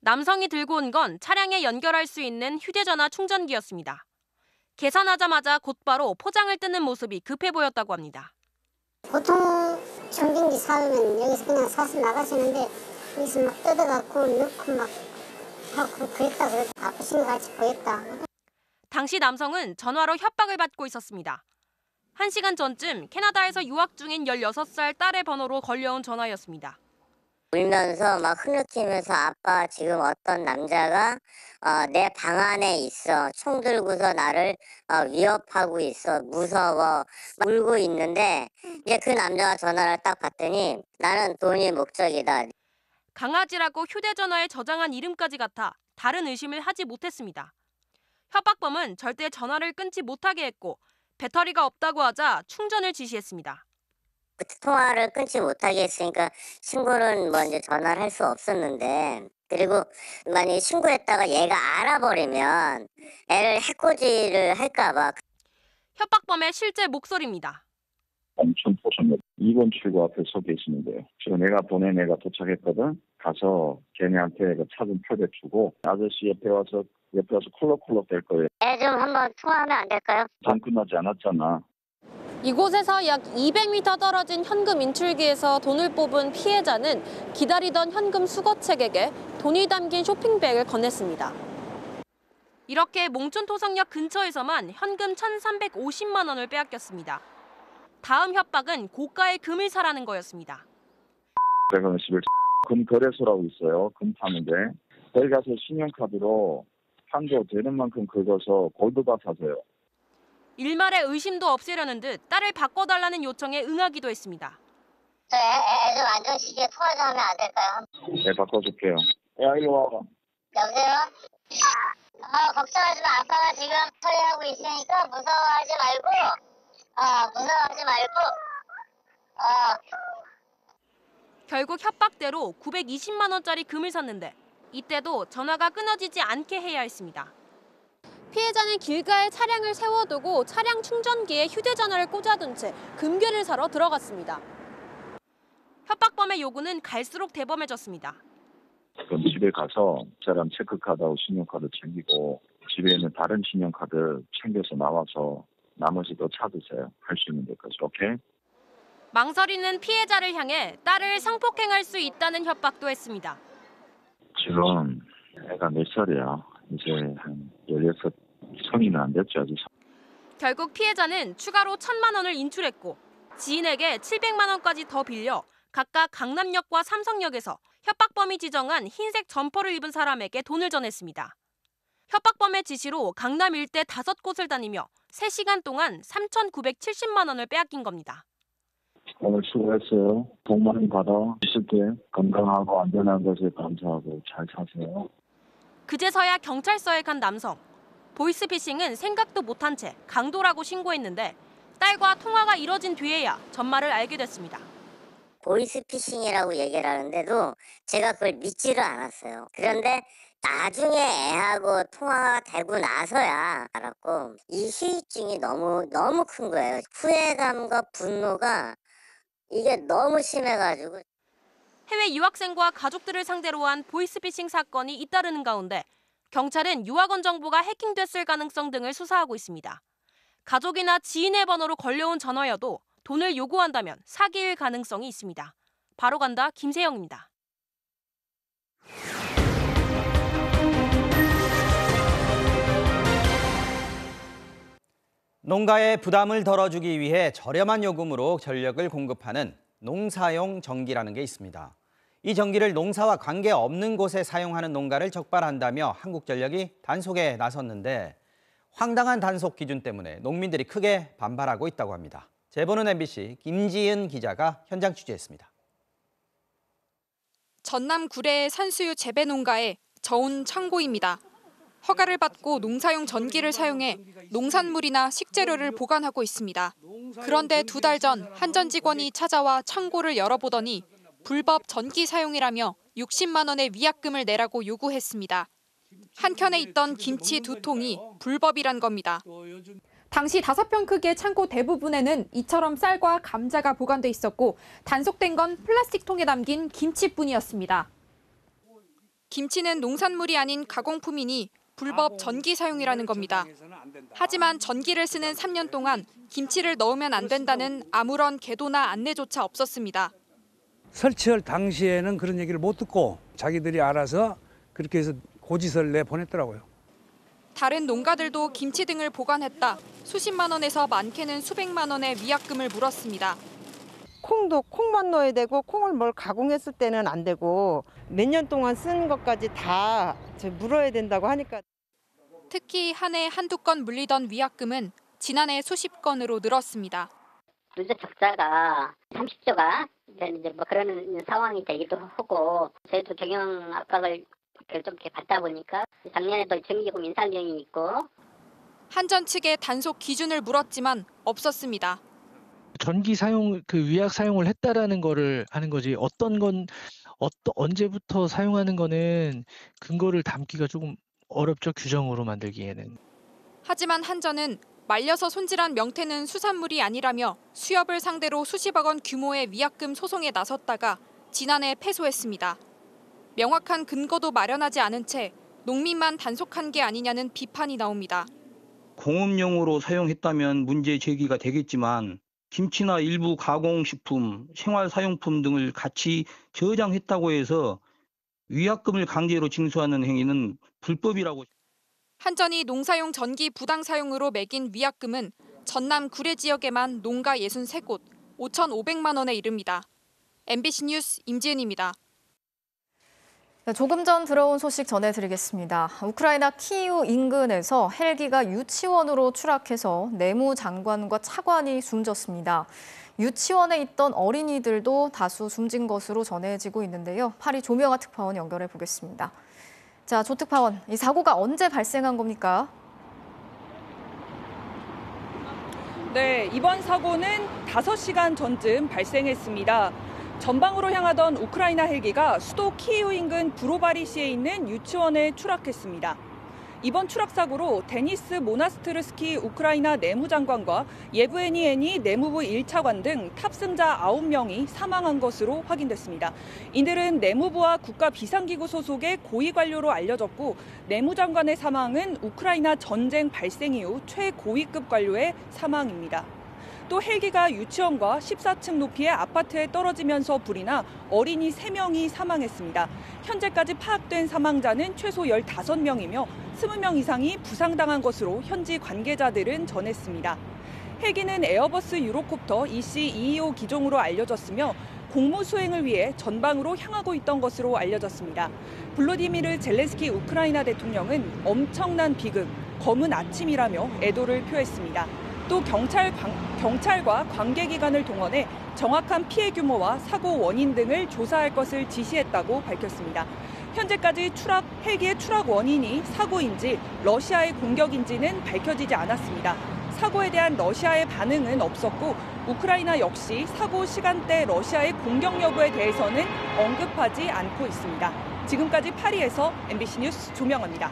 남성이 들고 온 건 차량에 연결할 수 있는 휴대전화 충전기였습니다. 계산하자마자 곧바로 포장을 뜯는 모습이 급해 보였다고 합니다. 보통 충전기 사면 여기서 그냥 사서 나가시는데 여기서 막 뜯어갖고 넣고 막 하고 그랬다 아프신 것 같이 보였다. 당시 남성은 전화로 협박을 받고 있었습니다. 1시간 전쯤 캐나다에서 유학 중인 16살 딸의 번호로 걸려온 전화였습니다. 울면서 막 흐느끼면서 아빠 지금 어떤 남자가 내 방 안에 있어. 총 들고서 나를 위협하고 있어. 무서워. 울고 있는데 이제 그 남자가 전화를 딱 받더니 나는 돈이 목적이다. 강아지라고 휴대전화에 저장한 이름까지 같아 다른 의심을 하지 못했습니다. 협박범은 절대 전화를 끊지 못하게 했고 배터리가 없다고 하자 충전을 지시했습니다. 통화를 끊지 못하게 했으니까 신고는 뭐 이제 전화를 할 수 없었는데, 그리고 만약에 신고했다가 얘가 알아버리면 애를 해코지를 할까봐. 협박범의 실제 목소리입니다. 엄청 포천역 2번 출구 앞에 서 계시는데요. 지금 내가 보낸 애가 도착했거든. 가서 걔네한테 그 차 좀 펴대주고 아저씨 옆에 와서 콜록콜록 될 거예요. 애 좀 한번 통화하면 안 될까요? 전 끝나지 않았잖아. 이곳에서 약 200m 떨어진 현금 인출기에서 돈을 뽑은 피해자는 기다리던 현금 수거책에게 돈이 담긴 쇼핑백을 건넸습니다. 이렇게 몽촌토성역 근처에서만 현금 1,350만 원을 빼앗겼습니다. 다음 협박은 고가의 금을 사라는 거였습니다. 제가 11 금거래소라고 있어요. 금 파는데 거기 가서 신용카드로 한도 되는 만큼 긁어서 골드바 사세요. 일말의 의심도 없애려는 듯 딸을 바꿔달라는 요청에 응하기도 했습니다. 애 좀 안전시계 통화 좀 하면 안 될까요? 네, 바꿔줄게요. 야, 일로 와봐. 여보세요? 걱정하지 마. 아빠가 지금 처리하고 있으니까 무서워하지 말고. 결국 협박대로 920만 원짜리 금을 샀는데 이때도 전화가 끊어지지 않게 해야 했습니다. 피해자는 길가에 차량을 세워두고 차량 충전기에 휴대전화를 꽂아둔 채 금괴를 사러 들어갔습니다. 협박범의 요구는 갈수록 대범해졌습니다. 그럼 집에 가서 사람 체크카드하고 신용카드 챙기고 집에 있는 다른 신용카드 챙겨서 나와서 나머지도 찾으세요. 할 수 있는 데까지. 오케이? 망설이는 피해자를 향해 딸을 성폭행할 수 있다는 협박도 했습니다. 지금 애가 몇 살이야? 이제 한 16, 성인은 안 됐죠, 아직. 결국 피해자는 추가로 1,000만 원을 인출했고 지인에게 700만 원까지 더 빌려 각각 강남역과 삼성역에서 협박범이 지정한 흰색 점퍼를 입은 사람에게 돈을 전했습니다. 협박범의 지시로 강남 일대 5곳을 다니며 3시간 동안 3,970만 원을 빼앗긴 겁니다. 오늘 수고했어요. 복 많이 받아. 있을 때 건강하고 안전한 것에 감사하고 잘 사세요. 그제서야 경찰서에 간 남성. 보이스피싱은 생각도 못한 채 강도라고 신고했는데 딸과 통화가 이뤄진 뒤에야 전말을 알게 됐습니다. 보이스피싱이라고 얘기를 하는데도 제가 그걸 믿지를 않았어요. 그런데 나중에 애하고 통화가 되고 나서야 알았고 이 후유증이 너무 큰 거예요. 후회감과 분노가 이게 너무 심해가지고. 해외 유학생과 가족들을 상대로 한 보이스피싱 사건이 잇따르는 가운데 경찰은 유학원 정보가 해킹됐을 가능성 등을 수사하고 있습니다. 가족이나 지인의 번호로 걸려온 전화여도 돈을 요구한다면 사기일 가능성이 있습니다. 바로 간다 김세영입니다. 농가의 부담을 덜어주기 위해 저렴한 요금으로 전력을 공급하는 농사용 전기라는 게 있습니다. 이 전기를 농사와 관계없는 곳에 사용하는 농가를 적발한다며 한국전력이 단속에 나섰는데 황당한 단속 기준 때문에 농민들이 크게 반발하고 있다고 합니다. 제보는 MBC 김지은 기자가 현장 취재했습니다. 전남 구례의 산수유 재배 농가의 저온 창고입니다. 허가를 받고 농사용 전기를 사용해 농산물이나 식재료를 보관하고 있습니다. 그런데 2달 전 한 전 직원이 찾아와 창고를 열어보더니 불법 전기 사용이라며 60만 원의 위약금을 내라고 요구했습니다. 한켠에 있던 김치 2통이 불법이란 겁니다. 당시 5평 크기의 창고 대부분에는 이처럼 쌀과 감자가 보관돼 있었고 단속된 건 플라스틱 통에 담긴 김치뿐이었습니다. 김치는 농산물이 아닌 가공품이니 불법 전기 사용이라는 겁니다. 하지만 전기를 쓰는 3년 동안 김치를 넣으면 안 된다는 아무런 계도나 안내조차 없었습니다. 설치할 당시에는 그런 얘기를 못 듣고 자기들이 알아서 그렇게 해서 고지서를 내보냈더라고요. 다른 농가들도 김치 등을 보관했다 수십만 원에서 많게는 수백만 원의 위약금을 물었습니다. 콩도 콩만 넣어야 되고 콩을 뭘 가공했을 때는 안 되고 몇 년 동안 쓴 것까지 다 물어야 된다고 하니까. 특히 한 해 한두 건 물리던 위약금은 지난해 수십 건으로 늘었습니다. 누적 적자가 30조가 이제 뭐 그런 상황이 되기도 하고 저희도 경영 압박을 별도 이렇게 받다 보니까 작년에도 정기금 인상령이 있고. 한전 측에 단속 기준을 물었지만 없었습니다. 전기 사용 위약 사용을 했다라는 거를 하는 거지 어떤 건 언제부터 사용하는 거는 근거를 담기가 조금 어렵죠. 규정으로 만들기에는. 하지만 한전은 말려서 손질한 명태는 수산물이 아니라며 수협을 상대로 수십억 원 규모의 위약금 소송에 나섰다가 지난해 패소했습니다. 명확한 근거도 마련하지 않은 채 농민만 단속한 게 아니냐는 비판이 나옵니다. 공업용으로 사용했다면 문제 제기가 되겠지만 김치나 일부 가공식품, 생활사용품 등을 같이 저장했다고 해서 위약금을 강제로 징수하는 행위는 불법이라고. 한전이 농사용 전기 부당 사용으로 매긴 위약금은 전남 구례 지역에만 농가 63곳, 5,500만 원에 이릅니다. MBC 뉴스 임지은입니다. 조금 전 들어온 소식 전해드리겠습니다. 우크라이나 키이우 인근에서 헬기가 유치원으로 추락해서 내무장관과 차관이 숨졌습니다. 유치원에 있던 어린이들도 다수 숨진 것으로 전해지고 있는데요. 파리 조명아 특파원 연결해 보겠습니다. 자, 조 특파원, 이 사고가 언제 발생한 겁니까? 네, 이번 사고는 5시간 전쯤 발생했습니다. 전방으로 향하던 우크라이나 헬기가 수도 키이우 인근 브로바리시에 있는 유치원에 추락했습니다. 이번 추락 사고로 데니스 모나스트르스키 우크라이나 내무장관과 예브에니 내무부 1차관 등 탑승자 9명이 사망한 것으로 확인됐습니다. 이들은 내무부와 국가비상기구 소속의 고위 관료로 알려졌고 내무장관의 사망은 우크라이나 전쟁 발생 이후 최고위급 관료의 사망입니다. 또 헬기가 유치원과 14층 높이의 아파트에 떨어지면서 불이 나 어린이 3명이 사망했습니다. 현재까지 파악된 사망자는 최소 15명이며 20명 이상이 부상당한 것으로 현지 관계자들은 전했습니다. 헬기는 에어버스 유로콥터 EC-225 기종으로 알려졌으며 공무 수행을 위해 전방으로 향하고 있던 것으로 알려졌습니다. 블로디미르 젤렌스키 우크라이나 대통령은 엄청난 비극, 검은 아침이라며 애도를 표했습니다. 또 경찰과 관계기관을 동원해 정확한 피해 규모와 사고 원인 등을 조사할 것을 지시했다고 밝혔습니다. 현재까지 헬기의 추락 원인이 사고인지 러시아의 공격인지는 밝혀지지 않았습니다. 사고에 대한 러시아의 반응은 없었고 우크라이나 역시 사고 시간대 러시아의 공격 여부에 대해서는 언급하지 않고 있습니다. 지금까지 파리에서 MBC 뉴스 조명아입니다.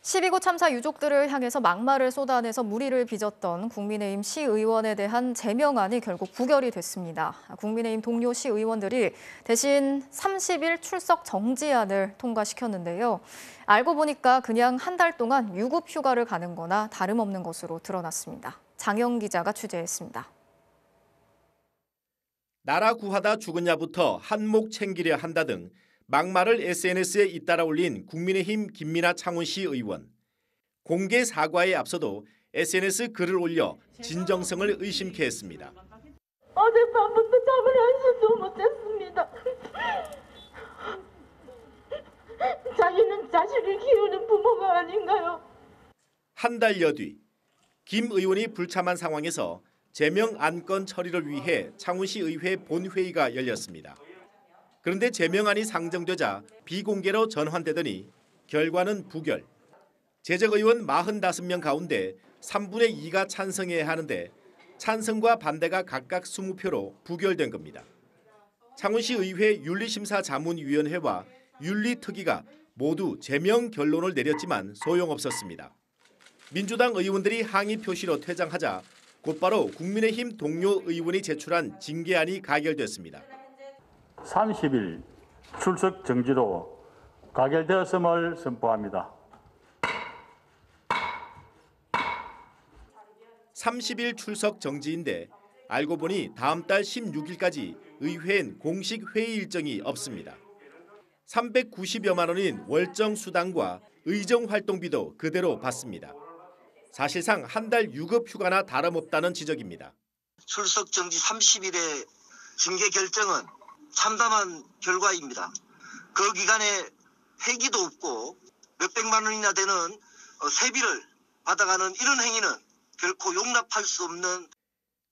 12구 참사 유족들을 향해서 막말을 쏟아내서 물의를 빚었던 국민의힘 시의원에 대한 제명안이 결국 부결이 됐습니다. 국민의힘 동료 시의원들이 대신 30일 출석 정지안을 통과시켰는데요. 알고 보니까 그냥 한 달 동안 유급 휴가를 가는 거나 다름없는 것으로 드러났습니다. 장영 기자가 취재했습니다. 나라 구하다 죽었냐부터 한몫 챙기려 한다 등 막말을 SNS에 잇따라 올린 국민의힘 김민아 창원시 의원. 공개 사과에 앞서도 SNS 글을 올려 진정성을 의심케 했습니다. 어젯밤부터 잠을 한숨도 못했습니다. 자기는 자식을 키우는 부모가 아닌가요? 한 달여 뒤 김 의원이 불참한 상황에서 제명 안건 처리를 위해 창원시 의회 본회의가 열렸습니다. 그런데 제명안이 상정되자 비공개로 전환되더니 결과는 부결. 제적 의원 45명 가운데 3분의 2가 찬성해야 하는데 찬성과 반대가 각각 20표로 부결된 겁니다. 창원시 의회 윤리심사자문위원회와 윤리특위가 모두 제명 결론을 내렸지만 소용없었습니다. 민주당 의원들이 항의 표시로 퇴장하자 곧바로 국민의힘 동료 의원이 제출한 징계안이 가결됐습니다. 30일 출석 정지로 가결되었음을 선포합니다. 30일 출석 정지인데 알고 보니 다음 달 16일까지 의회엔 공식 회의 일정이 없습니다. 390여만 원인 월정 수당과 의정 활동비도 그대로 받습니다. 사실상 한 달 유급 휴가나 다름없다는 지적입니다. 출석 정지 30일의 징계 결정은 참담한 결과입니다. 그 기간에 회기도 없고 몇백만 원이나 되는 세비를 받아가는 이런 행위는 결코 용납할 수 없는.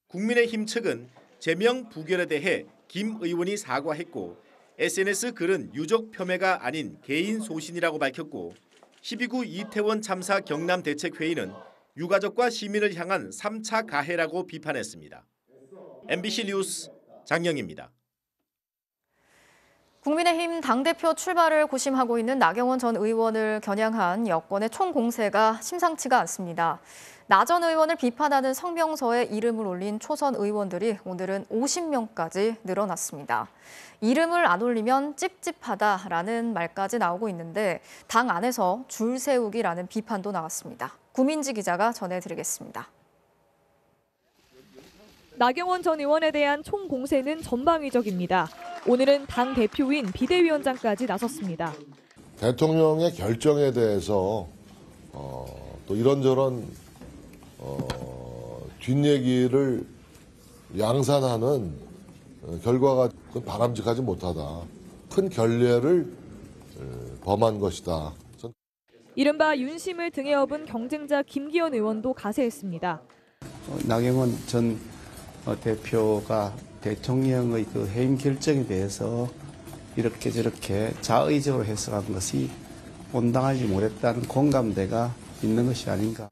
국민의힘 측은 제명 부결에 대해 김 의원이 사과했고 SNS 글은 유족 폄훼가 아닌 개인 소신이라고 밝혔고 12구 이태원 참사 경남대책회의는 유가족과 시민을 향한 3차 가해라고 비판했습니다. MBC 뉴스 장영입니다. 국민의힘 당대표 출마를 고심하고 있는 나경원 전 의원을 겨냥한 여권의 총공세가 심상치가 않습니다. 나 전 의원을 비판하는 성명서에 이름을 올린 초선 의원들이 오늘은 50명까지 늘어났습니다. 이름을 안 올리면 찝찝하다라는 말까지 나오고 있는데 당 안에서 줄 세우기라는 비판도 나왔습니다. 구민지 기자가 전해드리겠습니다. 나경원 전 의원에 대한 총공세는 전방위적입니다. 오늘은 당 대표인 비대위원장까지 나섰습니다. 대통령의 결정에 대해서 또 이런저런 뒷얘기를 양산하는 결과가 바람직하지 못하다. 큰 결례를 범한 것이다. 이른바 윤심을 등에 업은 경쟁자 김기현 의원도 가세했습니다. 나경원 전 대표가 대통령의 그 해임 결정에 대해서 이렇게 저렇게 자의적으로 해석한 것이 온당하지 못했다는 공감대가 있는 것이 아닌가.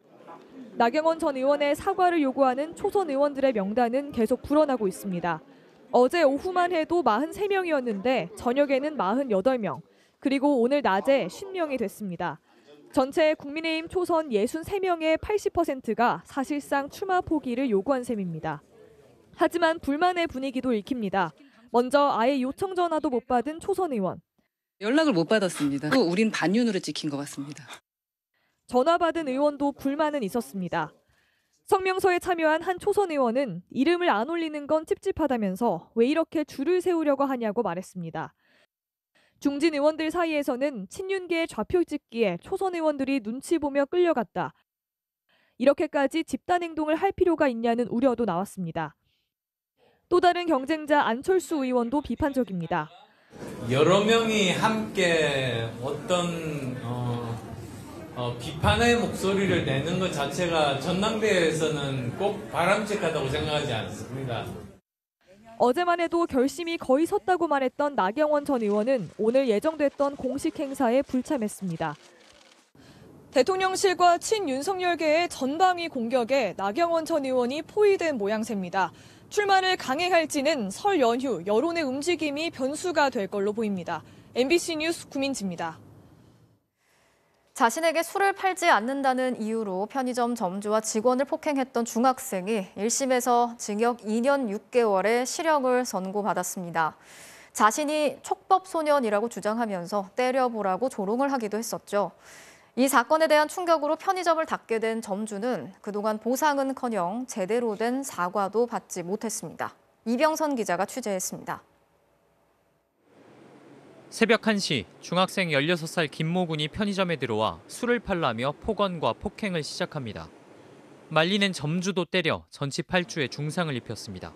나경원 전 의원의 사과를 요구하는 초선 의원들의 명단은 계속 불어나고 있습니다. 어제 오후만 해도 43명이었는데 저녁에는 48명, 그리고 오늘 낮에 50명이 됐습니다. 전체 국민의힘 초선 63명의 80%가 사실상 출마 포기를 요구한 셈입니다. 하지만 불만의 분위기도 읽힙니다. 먼저 아예 요청 전화도 못 받은 초선 의원. 연락을 못 받았습니다. 우린 반윤으로 찍힌 것 같습니다. 전화 받은 의원도 불만은 있었습니다. 성명서에 참여한 한 초선 의원은 이름을 안 올리는 건 찝찝하다면서 왜 이렇게 줄을 세우려고 하냐고 말했습니다. 중진 의원들 사이에서는 친윤계의 좌표 찍기에 초선 의원들이 눈치 보며 끌려갔다. 이렇게까지 집단 행동을 할 필요가 있냐는 우려도 나왔습니다. 또 다른 경쟁자 안철수 의원도 비판적입니다. 여러 명이 함께 어떤 비판의 목소리를 내는 것 자체가 전당대회에서는 꼭 바람직하다고 생각하지 않습니다. 어제만 해도 결심이 거의 섰다고 말했던 나경원 전 의원은 오늘 예정됐던 공식 행사에 불참했습니다. 대통령실과 친윤석열계의 전방위 공격에 나경원 전 의원이 포위된 모양새입니다. 출마를 강행할지는 설 연휴 여론의 움직임이 변수가 될 걸로 보입니다. MBC 뉴스 구민지입니다. 자신에게 술을 팔지 않는다는 이유로 편의점 점주와 직원을 폭행했던 중학생이 1심에서 징역 2년 6개월의 실형을 선고받았습니다. 자신이 촉법소년이라고 주장하면서 때려보라고 조롱을 하기도 했었죠. 이 사건에 대한 충격으로 편의점을 닫게 된 점주는 그동안 보상은커녕 제대로 된 사과도 받지 못했습니다. 이병선 기자가 취재했습니다. 새벽 1시 중학생 16살 김모군이 편의점에 들어와 술을 팔라며 폭언과 폭행을 시작합니다. 말리는 점주도 때려 전치 8주의 중상을 입혔습니다.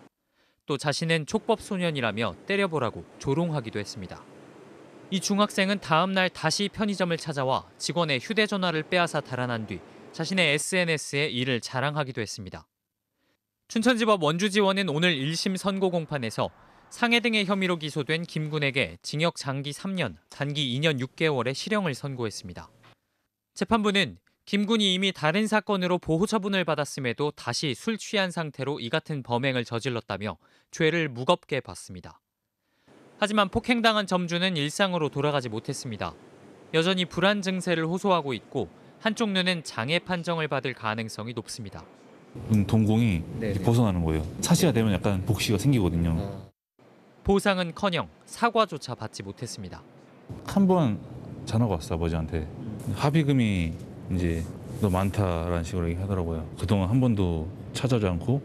또 자신은 촉법소년이라며 때려보라고 조롱하기도 했습니다. 이 중학생은 다음 날 다시 편의점을 찾아와 직원의 휴대전화를 빼앗아 달아난 뒤 자신의 SNS에 이를 자랑하기도 했습니다. 춘천지법 원주지원은 오늘 1심 선고 공판에서 상해 등의 혐의로 기소된 김군에게 징역 장기 3년, 단기 2년 6개월의 실형을 선고했습니다. 재판부는 김군이 이미 다른 사건으로 보호 처분을 받았음에도 다시 술 취한 상태로 이 같은 범행을 저질렀다며 죄를 무겁게 봤습니다. 하지만 폭행당한 점주는 일상으로 돌아가지 못했습니다. 여전히 불안 증세를 호소하고 있고 한쪽 눈은 장애 판정을 받을 가능성이 높습니다. 동공이 벗어나는 거예요. 차시가 되면 약간 복시가 생기거든요. 보상은커녕 사과조차 받지 못했습니다. 한 번 전화가 왔어, 아버지한테. 합의금이 이제 너 많다라는 식으로 얘기하더라고요. 그동안 한 번도 찾아오지 않고.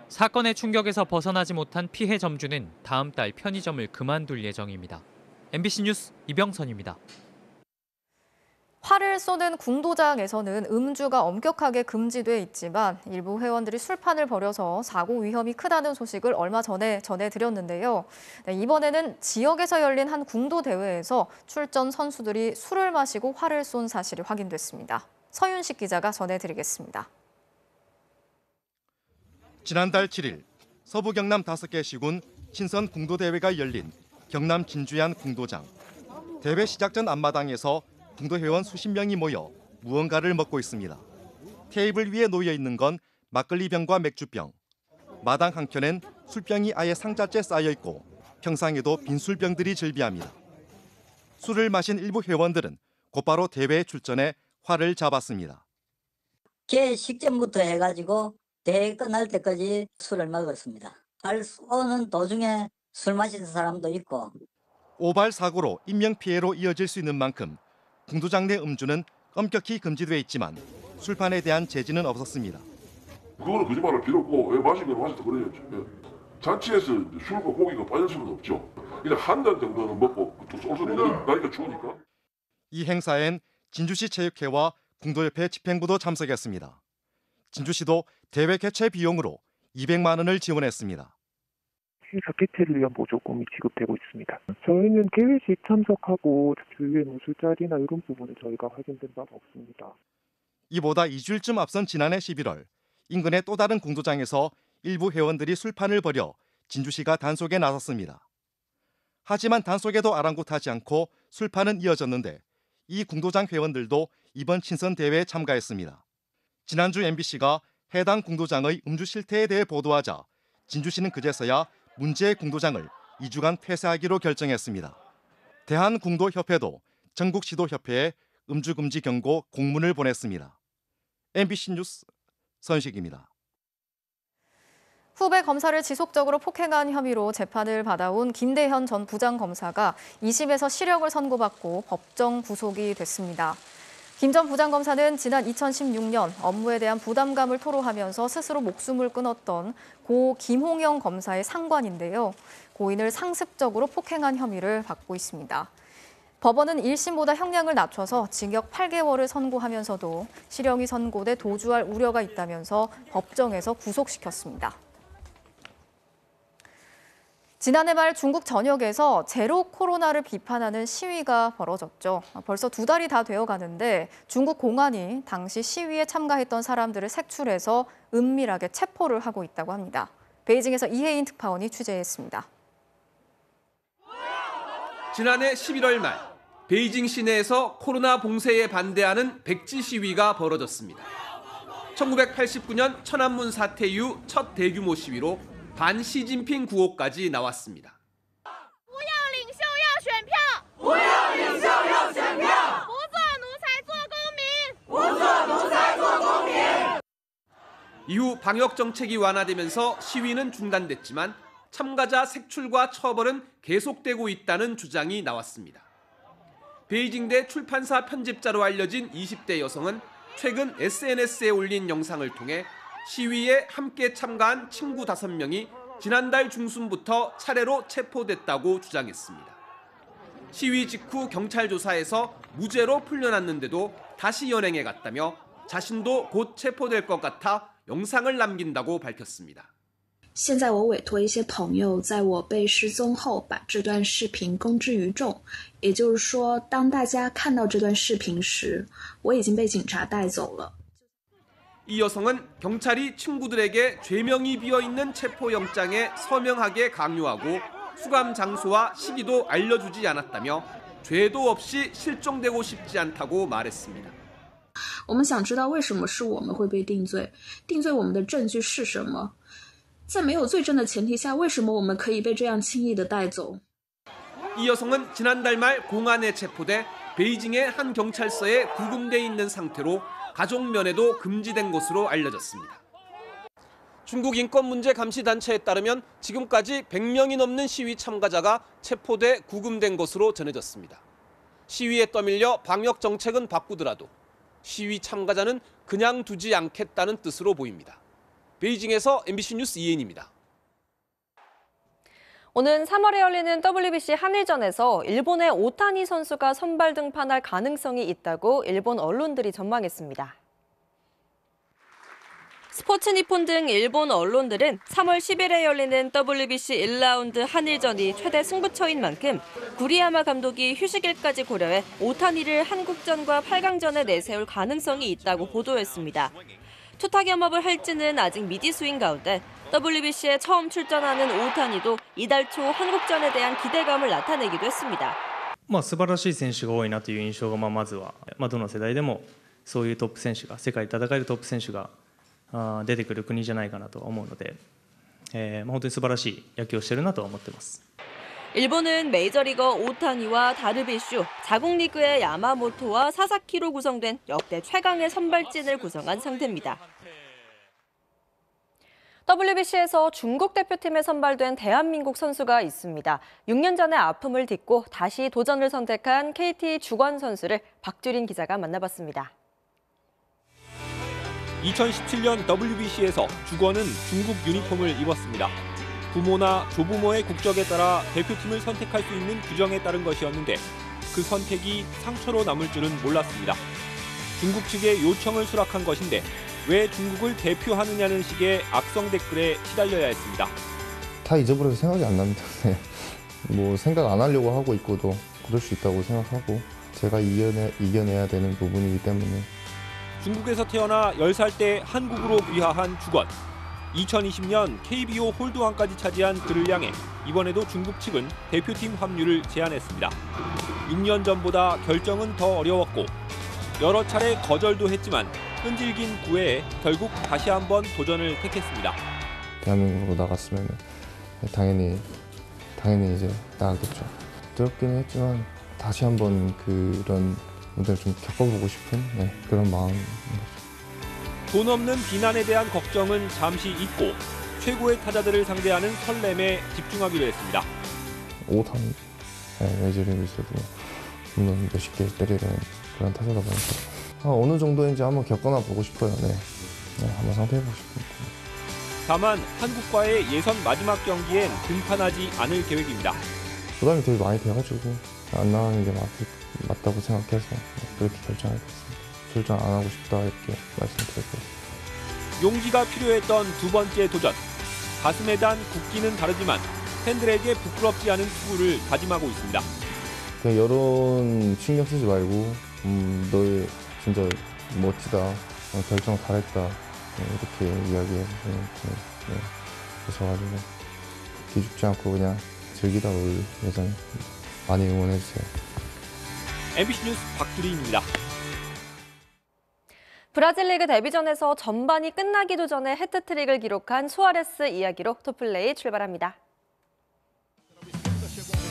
사건의 충격에서 벗어나지 못한 피해 점주는 다음 달 편의점을 그만둘 예정입니다. MBC 뉴스 이병선입니다. 활을 쏘는 궁도장에서는 음주가 엄격하게 금지돼 있지만 일부 회원들이 술판을 벌여서 사고 위험이 크다는 소식을 얼마 전에 전해드렸는데요. 이번에는 지역에서 열린 한 궁도 대회에서 출전 선수들이 술을 마시고 활을 쏜 사실이 확인됐습니다. 서윤식 기자가 전해드리겠습니다. 지난달 7일 서부 경남 5개 시군 신선 궁도 대회가 열린 경남 진주의 한 궁도장. 대회 시작 전 앞마당에서 궁도 회원 수십 명이 모여 무언가를 먹고 있습니다. 테이블 위에 놓여 있는 건 막걸리병과 맥주병. 마당 한켠엔 술병이 아예 상자째 쌓여 있고 평상에도 빈술병들이 즐비합니다. 술을 마신 일부 회원들은 곧바로 대회에 출전해 활을 잡았습니다. 개 식전부터 해가지고 대회 끝날 때까지 술을 먹었습니다. 발 쏘는 도중에 술 마시는 사람도 있고. 오발 사고로 인명피해로 이어질 수 있는 만큼 궁도장 내 음주는 엄격히 금지돼 있지만 술판에 대한 제지는 없었습니다. 그거는 거짓말할 필요 없고 왜 마시면 마셔도 그래야죠. 잔치에서 술과 고기가 빠질 수는 없죠. 그냥 한 잔 정도는 먹고 또 쏠쏠이 나이가 추우니까. 이 행사엔 진주시 체육회와 궁도협회 집행부도 참석했습니다. 진주시도 대회 개최 비용으로 200만 원을 지원했습니다. 행사 개최를 위한 보조금이 지급되고 있습니다. 저희는 개회식 참석하고 주위에 술자리나 이런 부분은 저희가 확인된 바가 없습니다. 이보다 2주일쯤 앞선 지난해 11월 인근의 또 다른 궁도장에서 일부 회원들이 술판을 벌여 진주시가 단속에 나섰습니다. 하지만 단속에도 아랑곳하지 않고 술판은 이어졌는데 이 궁도장 회원들도 이번 친선 대회에 참가했습니다. 지난주 MBC가 해당 궁도장의 음주 실태에 대해 보도하자 진주시는 그제서야 문제의 궁도장을 2주간 폐쇄하기로 결정했습니다. 대한궁도협회도 전국시도협회에 음주 금지 경고 공문을 보냈습니다. MBC 뉴스 선식입니다. 후배 검사를 지속적으로 폭행한 혐의로 재판을 받아온 김대현 전 부장검사가 2심에서 실형을 선고받고 법정 구속이 됐습니다. 김 전 부장검사는 지난 2016년 업무에 대한 부담감을 토로하면서 스스로 목숨을 끊었던 고 김홍영 검사의 상관인데요. 고인을 상습적으로 폭행한 혐의를 받고 있습니다. 법원은 1심보다 형량을 낮춰서 징역 8개월을 선고하면서도 실형이 선고돼 도주할 우려가 있다면서 법정에서 구속시켰습니다. 지난해 말 중국 전역에서 제로 코로나를 비판하는 시위가 벌어졌죠. 벌써 2달이 다 되어가는데 중국 공안이 당시 시위에 참가했던 사람들을 색출해서 은밀하게 체포를 하고 있다고 합니다. 베이징에서 이혜인 특파원이 취재했습니다. 지난해 11월 말 베이징 시내에서 코로나 봉쇄에 반대하는 백지 시위가 벌어졌습니다. 1989년 천안문 사태 이후 첫 대규모 시위로 반 시진핑 구호까지 나왔습니다. 이후 방역 정책이 완화되면서 시위는 중단됐지만 참가자 색출과 처벌은 계속되고 있다는 주장이 나왔습니다. 베이징대 출판사 편집자로 알려진 20대 여성은 최근 SNS에 올린 영상을 통해 시위에 함께 참가한 친구 5명이 지난달 중순부터 차례로 체포됐다고 주장했습니다. 시위 직후 경찰 조사에서 무죄로 풀려났는데도 다시 연행해 갔다며 자신도 곧 체포될 것 같아 영상을 남긴다고 밝혔습니다. 现在我委托一些朋友在我被失踪后把这段视频公之于众，也就是说，当大家看到这段视频时，我已经被警察带走了。 이 여성은 경찰이 친구들에게 죄명이 비어있는 체포영장에 서명하게 강요하고 수감 장소와 시기도 알려주지 않았다며 죄도 없이 실종되고 싶지 않다고 말했습니다. 我们想知道为什么是我们会被定罪，定罪我们的证据是什么？在没有罪证的前提下，为什么我们可以被这样轻易的带走？ 이 여성은 지난달 말 공안에 체포돼 베이징의 한 경찰서에 구금돼 있는 상태로 가족 면회도 금지된 것으로 알려졌습니다. 중국 인권문제감시단체에 따르면 지금까지 100명이 넘는 시위 참가자가 체포돼 구금된 것으로 전해졌습니다. 시위에 떠밀려 방역 정책은 바꾸더라도 시위 참가자는 그냥 두지 않겠다는 뜻으로 보입니다. 베이징에서 MBC 뉴스 이혜인입니다. 오는 3월에 열리는 WBC 한일전에서 일본의 오타니 선수가 선발 등판할 가능성이 있다고 일본 언론들이 전망했습니다. 스포츠니폰 등 일본 언론들은 3월 10일에 열리는 WBC 1라운드 한일전이 최대 승부처인 만큼 구리야마 감독이 휴식일까지 고려해 오타니를 한국전과 8강전에 내세울 가능성이 있다고 보도했습니다. 투타 겸업을 할지는 아직 미지수인 가운데 WBC에 처음 출전하는 오타니도 이달 초 한국전에 대한 기대감을 나타내기도 했습니다. 素晴らしい選手が多いなという印象がまずはどの世代でもそういうトップ選手が世界で戦えるトップ選手が出てくる国じゃないかなと思うので、本当に素晴らしい野球をしているなと思ってます。 일본은 메이저리거 오타니와 다르비슈, 자국리그의 야마모토와 사사키로 구성된 역대 최강의 선발진을 구성한 상태입니다. WBC에서 중국 대표팀에 선발된 대한민국 선수가 있습니다. 6년 전에 아픔을 딛고 다시 도전을 선택한 KT 주권 선수를 박주린 기자가 만나봤습니다. 2017년 WBC에서 주권은 중국 유니폼을 입었습니다. 부모나 조부모의 국적에 따라 대표팀을 선택할 수 있는 규정에 따른 것이었는데 그 선택이 상처로 남을 줄은 몰랐습니다. 중국 측의 요청을 수락한 것인데 왜 중국을 대표하느냐는 식의 악성 댓글에 시달려야 했습니다. 다 잊어버려서 생각이 안 납니다. 뭐 생각 안 하려고 하고 있고도 그럴 수 있다고 생각하고 제가 이겨내야 되는 부분이기 때문에. 중국에서 태어나 10살 때 한국으로 귀화한 주권. 2020년 KBO 홀드왕까지 차지한 그를 향해 이번에도 중국 측은 대표팀 합류를 제안했습니다. 6년 전보다 결정은 더 어려웠고 여러 차례 거절도 했지만 끈질긴 구애에 결국 다시 한번 도전을 택했습니다. 대한민국으로 나갔으면 당연히 이제 나가겠죠. 어렵긴 했지만 다시 한번 그런 무대를 좀 겪어보고 싶은 그런 마음인 거죠. 돈 없는 비난에 대한 걱정은 잠시 잊고 최고의 타자들을 상대하는 설렘에 집중하기로 했습니다. 오타니 메이저리그에서도 홈런 몇십 개 때리는 그런 타자다 보니까 어느 정도인지 한번 겪어나 보고 싶어요. 한번 상대해보고 싶습니다. 다만 한국과의 예선 마지막 경기엔 등판하지 않을 계획입니다. 부담이 되게 많이 돼가지고 안 나가는 게 맞다고 생각해서 그렇게 결정하게 됐습니다. 출전 안 하고 싶다 이렇게 말씀드렸고요. 용기가 필요했던 두 번째 도전. 가슴에 단 국기는 다르지만 팬들에게 부끄럽지 않은 투구를 다짐하고 있습니다. 그냥 여론 신경 쓰지 말고 너의 진짜 멋지다, 결정 잘했다 이렇게 이야기해서 그러셔가지고 기죽지 않고 그냥 즐기다 올 예정입니다. 많이 응원해주세요. MBC 뉴스 박주리입니다. 브라질 리그 데뷔전에서 전반이 끝나기도 전에 해트트릭을 기록한 수아레스 이야기로 토플레이 출발합니다.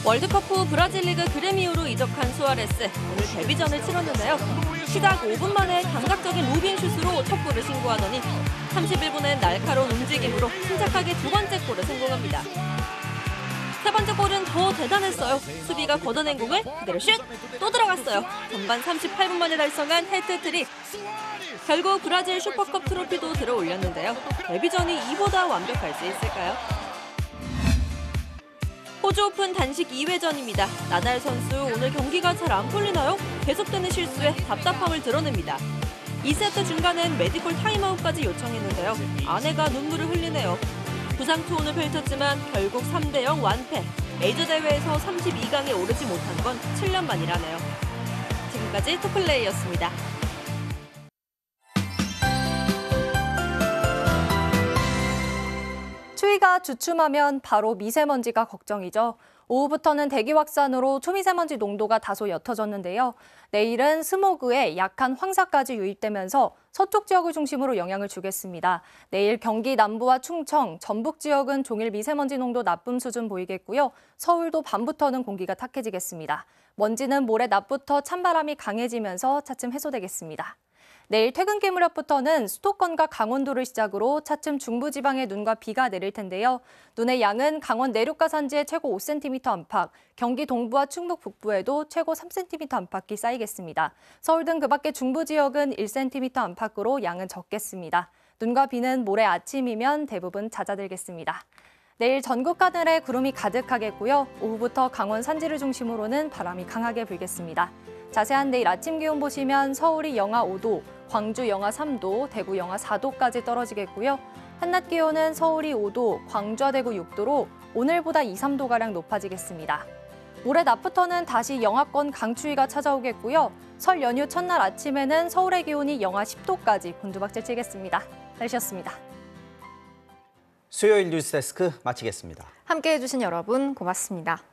월드컵 후 브라질 리그 그레미오로 이적한 수아레스, 오늘 데뷔전을 치렀는데요. 시작 5분 만에 감각적인 무빙 슛으로 첫 골을 신고하더니 31분엔 날카로운 움직임으로 침착하게 두 번째 골을 성공합니다. 세 번째 골은 더 대단했어요. 수비가 걷어낸 공을 그대로 슛! 또 들어갔어요. 전반 38분 만에 달성한 해트트릭. 결국 브라질 슈퍼컵 트로피도 들어올렸는데요. 데뷔전이 이보다 완벽할 수 있을까요? 호주 오픈 단식 2회전입니다. 나달 선수 오늘 경기가 잘 안 풀리나요? 계속되는 실수에 답답함을 드러냅니다. 2세트 중간엔 메디컬 타임아웃까지 요청했는데요. 아내가 눈물을 흘리네요. 부상 투혼을 펼쳤지만 결국 3대0 완패. 메이저 대회에서 32강에 오르지 못한 건 7년 만이라네요. 지금까지 토플레이였습니다. 추위가 주춤하면 바로 미세먼지가 걱정이죠. 오후부터는 대기 확산으로 초미세먼지 농도가 다소 옅어졌는데요. 내일은 스모그에 약한 황사까지 유입되면서 서쪽 지역을 중심으로 영향을 주겠습니다. 내일 경기 남부와 충청, 전북 지역은 종일 미세먼지 농도 나쁨 수준 보이겠고요. 서울도 밤부터는 공기가 탁해지겠습니다. 먼지는 모레 낮부터 찬바람이 강해지면서 차츰 해소되겠습니다. 내일 퇴근길 무렵부터는 수도권과 강원도를 시작으로 차츰 중부지방에 눈과 비가 내릴 텐데요. 눈의 양은 강원 내륙과 산지에 최고 5cm 안팎, 경기 동부와 충북 북부에도 최고 3cm 안팎이 쌓이겠습니다. 서울 등 그 밖의 중부 지역은 1cm 안팎으로 양은 적겠습니다. 눈과 비는 모레 아침이면 대부분 잦아들겠습니다. 내일 전국 하늘에 구름이 가득하겠고요. 오후부터 강원 산지를 중심으로는 바람이 강하게 불겠습니다. 자세한 내일 아침 기온 보시면 서울이 영하 5도, 광주 영하 3도, 대구 영하 4도까지 떨어지겠고요. 한낮 기온은 서울이 5도, 광주와 대구 6도로 오늘보다 2, 3도가량 높아지겠습니다. 모레 낮부터는 다시 영하권 강추위가 찾아오겠고요. 설 연휴 첫날 아침에는 서울의 기온이 영하 10도까지 곤두박질 치겠습니다. 날씨였습니다. 수요일 뉴스데스크 마치겠습니다. 함께해 주신 여러분 고맙습니다.